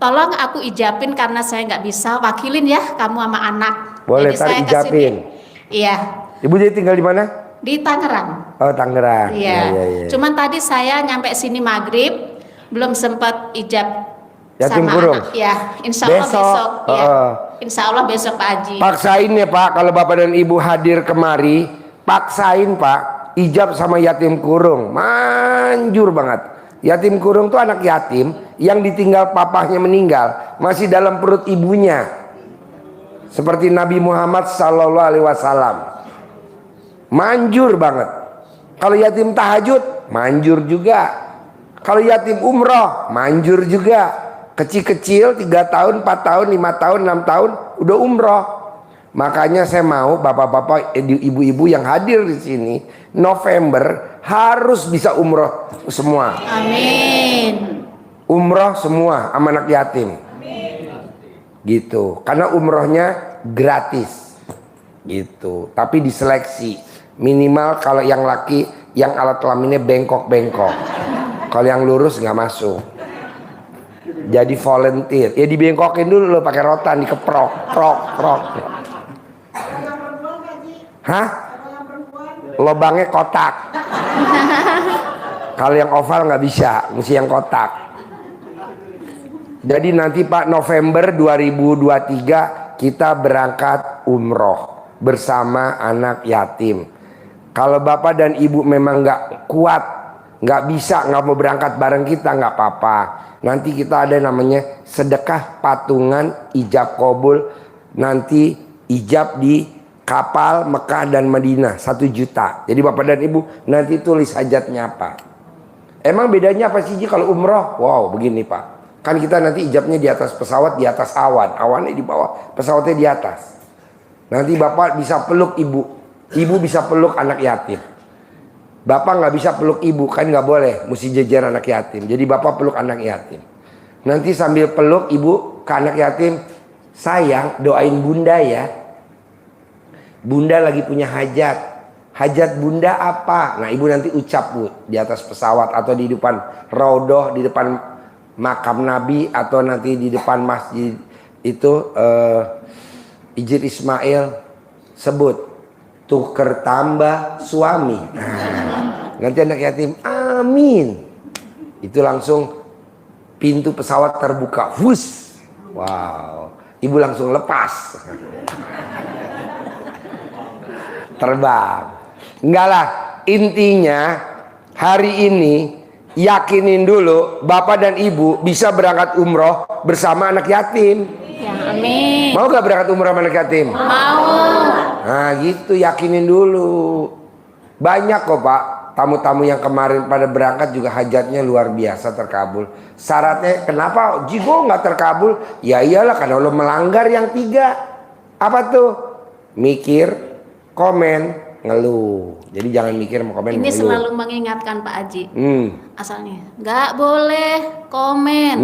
tolong aku ijabin karena saya nggak bisa, wakilin ya kamu sama anak. Boleh, Jadi tar saya ijabin. kesini. Iya. Ibu jadi tinggal di mana? Di Tangerang. Oh, Tangerang. Iya. Iya. Cuman tadi saya nyampe sini maghrib, belum sempat ijab Yatim sama kurung? anak. Ya, insya Allah besok. Ya. Insya Allah besok Pak Haji. Paksain ya Pak, kalau Bapak dan Ibu hadir kemari, paksain Pak, ijab sama yatim kurung, manjur banget. Yatim kurung tuh anak yatim yang ditinggal papahnya meninggal, masih dalam perut ibunya. Seperti Nabi Muhammad sallallahu alaihi wasallam. Manjur banget. Kalau yatim tahajud, manjur juga. Kalau yatim umroh, manjur juga. Kecil-kecil 3 tahun, 4 tahun, 5 tahun, 6 tahun udah umroh. Makanya saya mau bapak-bapak, ibu-ibu yang hadir di sini November harus bisa umroh semua. Amin. Umroh semua sama anak yatim. Gitu. Karena umrohnya gratis. Gitu. Tapi diseleksi. Minimal kalau yang laki yang alat kelaminnya bengkok-bengkok. Kalau yang lurus nggak masuk. Jadi volunteer. Ya dibengkokin dulu lo pakai rotan, dikeprok, prok. Hah? Lobangnya kotak. Kalau yang oval nggak bisa, mesti yang kotak. Jadi nanti Pak November 2023 kita berangkat umroh bersama anak yatim. Kalau bapak dan ibu memang nggak kuat, nggak bisa, nggak mau berangkat bareng kita, nggak apa-apa. Nanti kita ada namanya sedekah patungan ijab kabul. Nanti ijab di kapal Mekah dan Madinah 1 juta. Jadi bapak dan ibu nanti tulis hajatnya apa. Emang bedanya apa sih Ji kalau umroh? Wow, begini Pak. Kan kita nanti ijabnya di atas pesawat, di atas awan. Awannya di bawah, pesawatnya di atas. Nanti bapak bisa peluk ibu. Ibu bisa peluk anak yatim. Bapak nggak bisa peluk ibu, kan nggak boleh. Mesti jejer anak yatim. Jadi bapak peluk anak yatim. Nanti sambil peluk ibu ke anak yatim. Sayang, doain bunda ya. Bunda lagi punya hajat. Hajat bunda apa? Nah ibu nanti ucap bu di atas pesawat atau di depan raudhah, di depan makam Nabi atau nanti di depan masjid itu Ijir Ismail sebut tuker tambah suami. Nah, nanti anak yatim amin. Itu langsung pintu pesawat terbuka. Wus. Wow. Ibu langsung lepas. Terbang. Enggak lah, intinya hari ini yakinin dulu bapak dan ibu bisa berangkat umroh bersama anak yatim. Ya, amin. Mau gak berangkat umroh sama anak yatim? Mau. Nah gitu, yakinin dulu. Banyak kok Pak, tamu-tamu yang kemarin pada berangkat juga hajatnya luar biasa terkabul. Syaratnya kenapa Jigo gak terkabul? Ya iyalah karena lo melanggar yang 3. Apa tuh? Mikir, komen, ngeluh. Jadi jangan mikir mau komen, Ini ngeluh. selalu mengingatkan Pak Haji. Asalnya nggak boleh komen,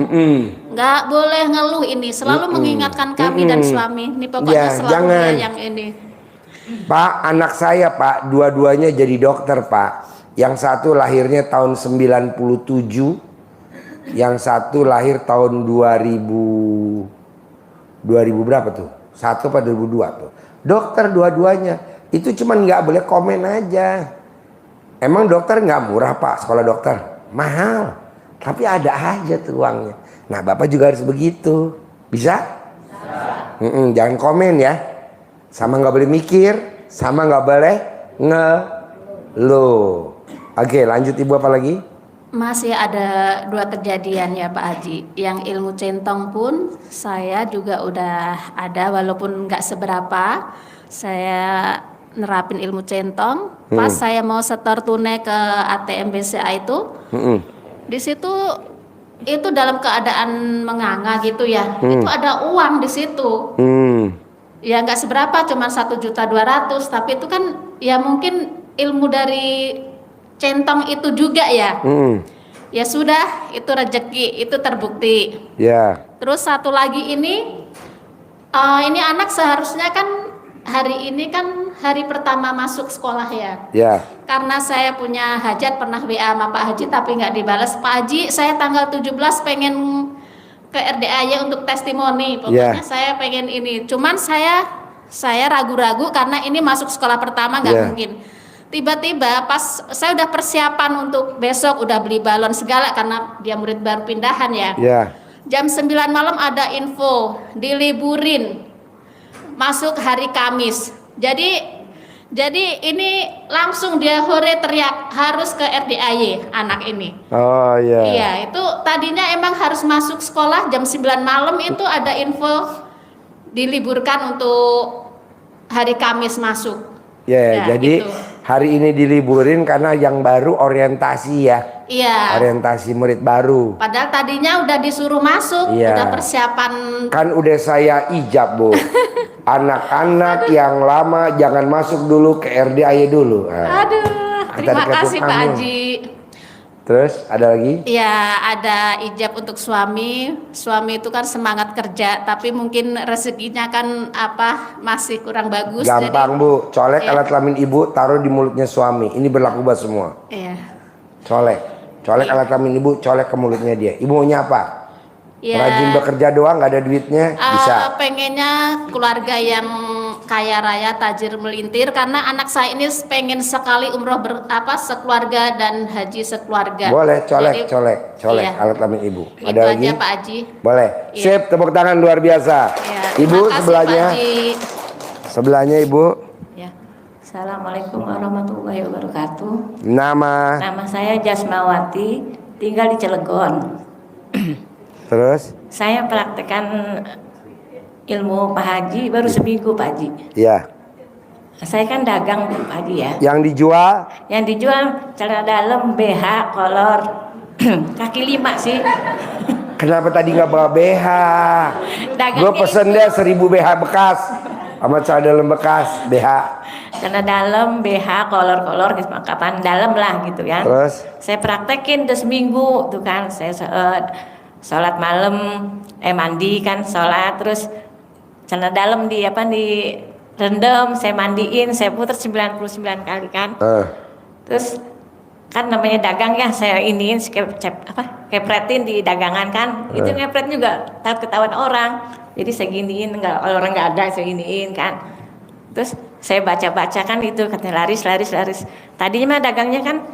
nggak boleh ngeluh. Ini selalu mengingatkan kami dan suami. Ini pokoknya Ya, selalu jangan. ya yang ini. Pak, anak saya Pak, dua-duanya jadi dokter Pak. Yang satu lahirnya tahun 97, yang satu lahir tahun 2000 berapa tuh? 1 apa 2002 tuh. Dokter dua-duanya. Itu cuman nggak boleh komen aja. Emang dokter nggak murah Pak, sekolah dokter? Mahal. Tapi ada aja tuh uangnya. Nah Bapak juga harus begitu. Bisa? Jangan komen ya. Sama nggak boleh mikir, sama nggak boleh ngeluh. Oke, lanjut Ibu apa lagi? Masih ada 2 kejadian ya Pak Haji. Yang ilmu centong pun saya juga udah ada walaupun nggak seberapa. Saya nerapin ilmu centong. Pas saya mau setor tunai ke ATM BCA itu, di situ itu dalam keadaan menganga gitu ya. Itu ada uang di situ. Ya nggak seberapa, cuma 1.200.000. Tapi itu kan ya mungkin ilmu dari centong itu juga ya. Ya sudah, itu rezeki, itu terbukti. Terus satu lagi ini anak seharusnya kan hari ini kan hari pertama masuk sekolah ya. Karena saya punya hajat, pernah WA sama Pak Haji tapi nggak dibalas. Pak Haji, saya tanggal 17 pengen ke RDAY untuk testimoni. Pokoknya saya pengen ini. Cuman saya ragu-ragu karena ini masuk sekolah pertama nggak mungkin. Tiba-tiba pas saya udah persiapan untuk besok, udah beli balon segala karena dia murid baru pindahan ya. Jam 9 malam ada info diliburin. Masuk hari Kamis. Jadi Jadi ini langsung dia hore teriak harus ke RDAY anak ini. Oh iya. Iya, itu tadinya emang harus masuk sekolah jam 9 malam, itu ada info diliburkan untuk hari Kamis masuk. Ya, jadi gitu. hari ini diliburin karena yang baru orientasi ya. Iya. Orientasi murid baru. Padahal tadinya udah disuruh masuk, Iya. udah persiapan. Kan udah saya ijab, Bu. Anak-anak yang lama jangan masuk dulu ke RDAY dulu. Nah, Aduh, terima dikasih kasih Pak kamu. Haji. Terus ada lagi? Ya, ada ijab untuk suami. Suami itu kan semangat kerja, tapi mungkin rezekinya kan masih kurang bagus. Gampang, Bu. Colek Iya. alat kelamin ibu, taruh di mulutnya suami. Ini berlaku buat semua. Iya. Colek alat kelamin ibu, colek ke mulutnya dia. Ibu maunya apa? Ya, Rajin bekerja doang, nggak ada duitnya, bisa. pengennya keluarga yang kaya raya, tajir melintir, karena anak saya ini pengen sekali umroh sekeluarga dan haji sekeluarga. Boleh, colek Iya. alat kelamin ibu. Itu Ada lagi? aja Pak Haji. Boleh. Iya. Sip, tepuk tangan luar biasa. Ya, Ibu terima kasih, sebelahnya. Pak Haji. Sebelahnya ibu. Ya. Assalamualaikum warahmatullahi wabarakatuh. Nama. Nama saya Jasmawati, tinggal di Cilegon. Terus? Saya praktekkan ilmu Pak Haji baru seminggu Pak Haji. Ya. Saya kan dagang Pak Haji ya. Yang dijual? Yang dijual celana dalam, BH, kolor, kaki 5 sih. Kenapa tadi nggak bawa BH? Dagangnya Gue pesen itu. deh 1000 BH bekas sama celana dalam bekas BH. Celana dalam, BH, kolor, kapan dalam lah gitu ya. Terus? Saya praktekin udah seminggu tuh kan. Saya sholat malam, mandi kan, sholat, terus celana dalam direndam, saya mandiin, saya putar 99 kali kan. Terus kan namanya dagang ya, saya iniin kepretin di dagangan kan. Itu ngepret juga takut ketahuan orang. Jadi saya giniin, kalau orang nggak ada saya iniin kan. Terus saya baca-baca kan itu katanya laris. Tadinya mah dagangnya kan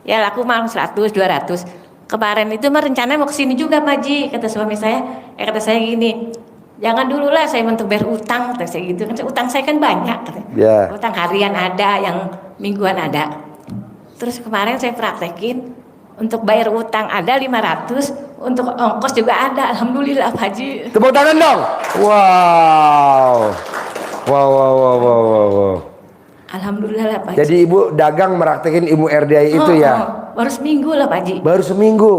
ya laku malam 100, 200. Kemarin itu mah rencananya mau kesini juga Pak Haji, kata suami saya. Kata saya gini, jangan dulu lah saya untuk bayar utang, kata saya gitu. Kan utang saya kan banyak, katanya. Ya. Utang harian ada, yang mingguan ada. Terus kemarin saya praktekin untuk bayar utang ada 500, untuk ongkos juga ada. Alhamdulillah Pak Haji. Tepuk tangan dong. Wow. Alhamdulillah lah Pak Haji. Jadi ibu dagang meraktekin ilmu RDAY itu ya? Baru seminggu lah Pak Haji. Baru seminggu.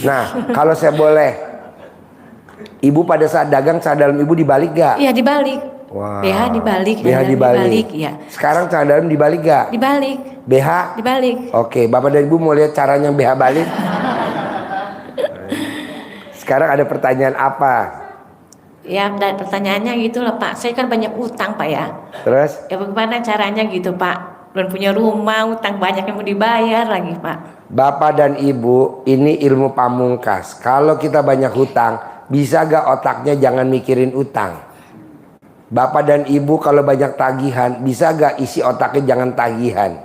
Nah, kalau saya boleh, ibu pada saat dagang celana dalam ibu dibalik gak? Iya dibalik. Wah. BH dibalik. BH dibalik. Iya. Sekarang celana dalam dibalik gak? Dibalik. BH? Dibalik. Oke, bapak dan ibu mau lihat caranya BH balik? Sekarang ada pertanyaan apa? Ya, pertanyaannya gitu lah Pak. Saya kan banyak utang Pak ya. Terus? Ya bagaimana caranya gitu Pak? Belum punya rumah, utang banyak yang mau dibayar lagi Pak. Bapak dan ibu, ini ilmu pamungkas. Kalau kita banyak hutang, bisa gak otaknya jangan mikirin utang? Bapak dan ibu kalau banyak tagihan, bisa gak isi otaknya jangan tagihan?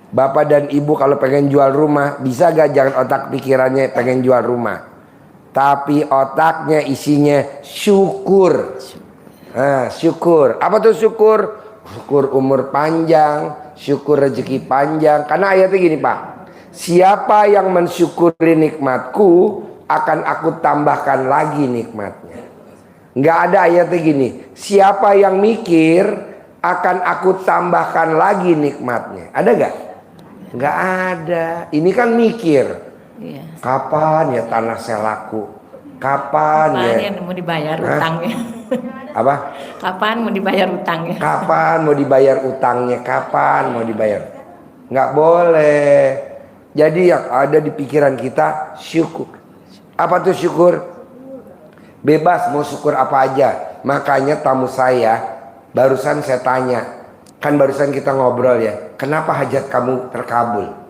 Bapak dan ibu kalau pengen jual rumah, bisa gak jangan otak pikirannya pengen jual rumah? Tapi otaknya isinya syukur. Nah, syukur. Apa tuh syukur? Syukur umur panjang, syukur rezeki panjang. Karena ayatnya gini Pak, siapa yang mensyukuri nikmatku akan aku tambahkan lagi nikmatnya. Nggak ada ayatnya gini, siapa yang mikir akan aku tambahkan lagi nikmatnya. Ada nggak? Nggak ada. Ini kan mikir. Iya. Kapan ya tanah saya laku? Kapan ya? Yang mau dibayar utangnya? Apa? Kapan mau dibayar utangnya? Kapan mau dibayar utangnya? Kapan mau dibayar? Nggak boleh. Jadi yang ada di pikiran kita syukur. Apa tuh syukur? Bebas mau syukur apa aja. Makanya tamu saya barusan saya tanya, kan barusan kita ngobrol ya, kenapa hajat kamu terkabul?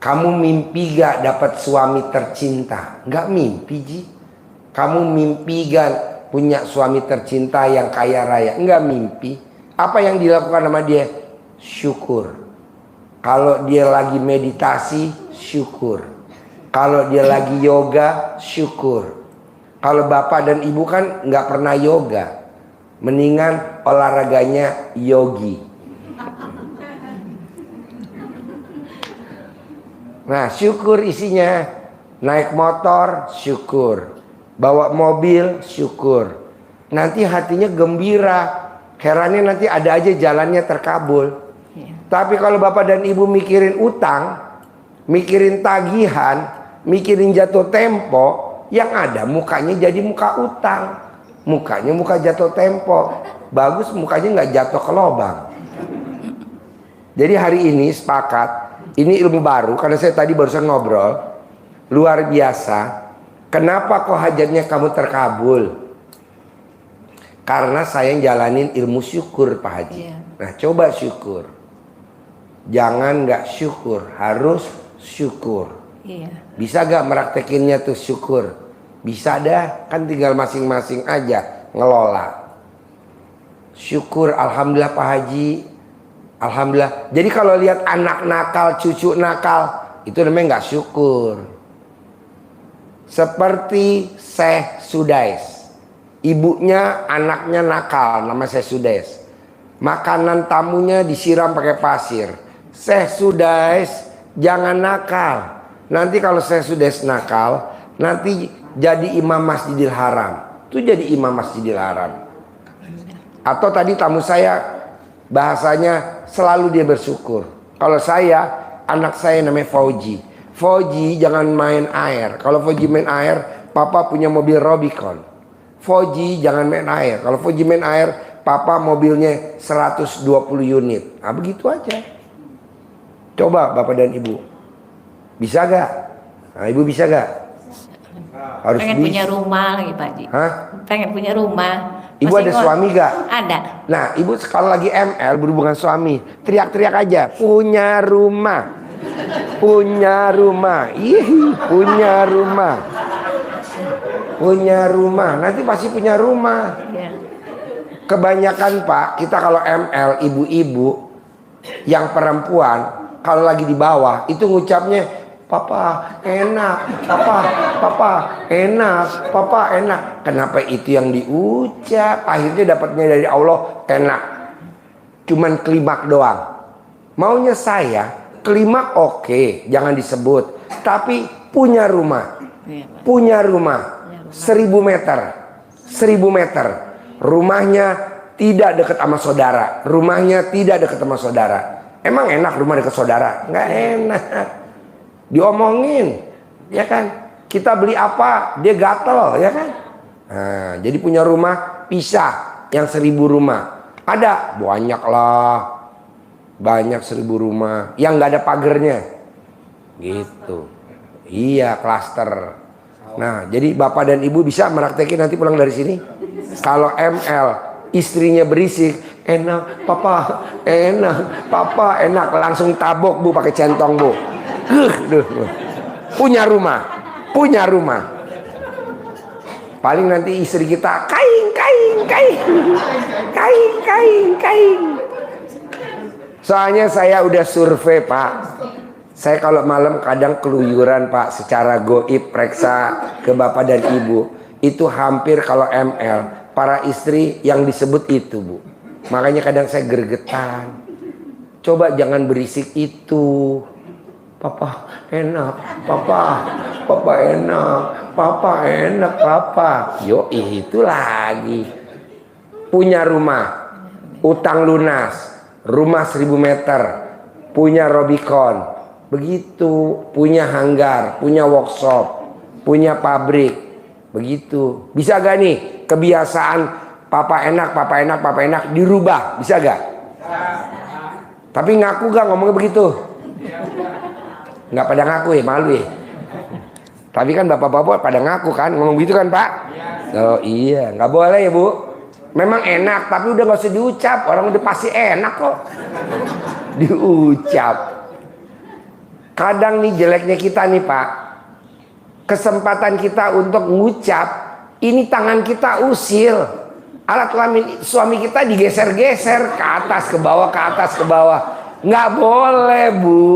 Kamu mimpi gak dapat suami tercinta? Gak mimpi Ji. Kamu mimpi gak punya suami tercinta yang kaya raya? Enggak mimpi. Apa yang dilakukan sama dia? Syukur. Kalau dia lagi meditasi, syukur. Kalau dia lagi yoga, syukur. Kalau bapak dan ibu kan nggak pernah yoga, mendingan olahraganya yogi. Nah, syukur isinya. Naik motor, syukur. Bawa mobil, syukur. Nanti hatinya gembira. Herannya nanti ada aja jalannya terkabul. Tapi kalau bapak dan ibu mikirin utang, mikirin tagihan, mikirin jatuh tempo, yang ada mukanya jadi muka utang. Mukanya muka jatuh tempo. Bagus mukanya nggak jatuh ke lubang. Jadi hari ini sepakat. Ini ilmu baru, karena saya tadi barusan ngobrol. Luar biasa. Kenapa kok hajatnya kamu terkabul? Karena saya jalanin ilmu syukur, Pak Haji. Nah, coba syukur. Jangan nggak syukur, harus syukur. Bisa gak meraktekinnya tuh syukur? Bisa dah, kan tinggal masing-masing aja ngelola. Syukur, alhamdulillah Pak Haji. Alhamdulillah. Jadi kalau lihat anak nakal, cucu nakal, itu namanya nggak syukur. Seperti Syekh Sudais. Ibunya anaknya nakal, nama Syekh Sudais. Makanan tamunya disiram pakai pasir. Syekh Sudais jangan nakal. Nanti kalau Syekh Sudais nakal, nanti jadi imam Masjidil Haram. Itu jadi imam Masjidil Haram. Atau tadi tamu saya bahasanya selalu dia bersyukur. Kalau saya, anak saya namanya Fauji. Fauji jangan main air. Kalau Fauji main air, papa punya mobil Rubicon. Fauji jangan main air. Kalau Fauji main air, papa mobilnya 120 unit. Nah begitu aja. Coba bapak dan ibu. Bisa gak? Nah ibu bisa gak? Harus Pengen bisa. punya rumah lagi Pak Haji. Hah? Pengen punya rumah. Ibu ada suami gak? Ada. Nah, ibu kalau lagi ML berhubungan suami, teriak-teriak aja, punya rumah. Punya rumah. Ih, punya rumah. Punya rumah. Nanti pasti punya rumah. Kebanyakan Pak, kita kalau ML ibu-ibu yang perempuan kalau lagi di bawah itu ngucapnya papa enak, papa enak, papa enak. Kenapa itu yang diucap? Akhirnya dapatnya dari Allah enak. Cuman klimak doang. Maunya saya klimak oke, jangan disebut. Tapi punya rumah. Punya rumah 1000 meter. 1000 meter. Rumahnya tidak dekat sama saudara. Rumahnya tidak dekat sama saudara. Emang enak rumah dekat saudara? Nggak enak. Diomongin, ya kan? Kita beli apa, dia gatel, ya kan? Nah, jadi punya rumah pisah yang 1000 rumah. Ada banyak lah, banyak 1000 rumah yang nggak ada pagernya, gitu. Iya, klaster. Nah, jadi bapak dan ibu bisa meraktekin nanti pulang dari sini. Kalau ML istrinya berisik, enak, papa, enak, langsung tabok bu pakai centong bu. Punya rumah. Paling nanti istri kita kain. Soalnya saya udah survei Pak. Saya kalau malam kadang keluyuran Pak, secara goib periksa ke bapak dan ibu. Itu hampir kalau ML para istri yang disebut itu bu. Makanya kadang saya gregetan. Coba jangan berisik itu. Papa enak, papa enak, papa. Yo itu lagi. Punya rumah, utang lunas, rumah 1000 meter, punya Rubicon, begitu, punya hanggar, punya workshop, punya pabrik, begitu. Bisa gak nih kebiasaan papa enak dirubah, bisa gak? Tapi ngaku gak ngomongnya begitu? Nggak pada ngaku ya, malu ya. Tapi kan bapak-bapak pada ngaku kan, ngomong gitu kan Pak? Oh iya, nggak boleh ya Bu. Memang enak, tapi udah nggak usah diucap. Orang udah pasti enak kok. Diucap. Kadang nih jeleknya kita nih Pak, kesempatan kita untuk ngucap, ini tangan kita usil. Alat kelamin suami kita digeser-geser ke atas, ke bawah, ke atas, ke bawah. Nggak boleh Bu.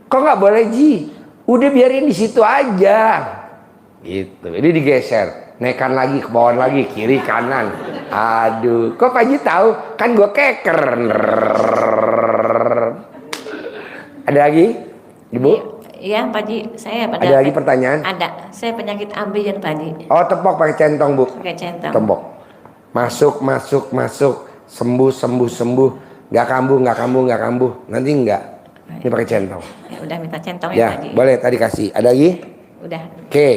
Kok nggak boleh Ji? Udah biarin di situ aja. Gitu. Ini digeser. Naikkan lagi, ke bawah lagi, kiri kanan. Aduh, kok Pak Haji tahu? Kan gue keker. Ada lagi, Ibu? Iya, Pak Haji, saya pada Ada lagi pertanyaan? Ada. Saya penyakit ambeien, Pak Haji. Oh, tepok pakai centong, Bu. Pakai centang. Tembok. Masuk, masuk, masuk. Sembuh, sembuh, sembuh. Nggak kambuh, nggak kambuh, nggak kambuh. Nanti enggak. Ini pakai centong. Ya, udah minta centong ya, Ya, Pak Haji. boleh tadi kasih. Ada lagi? Udah. Oke.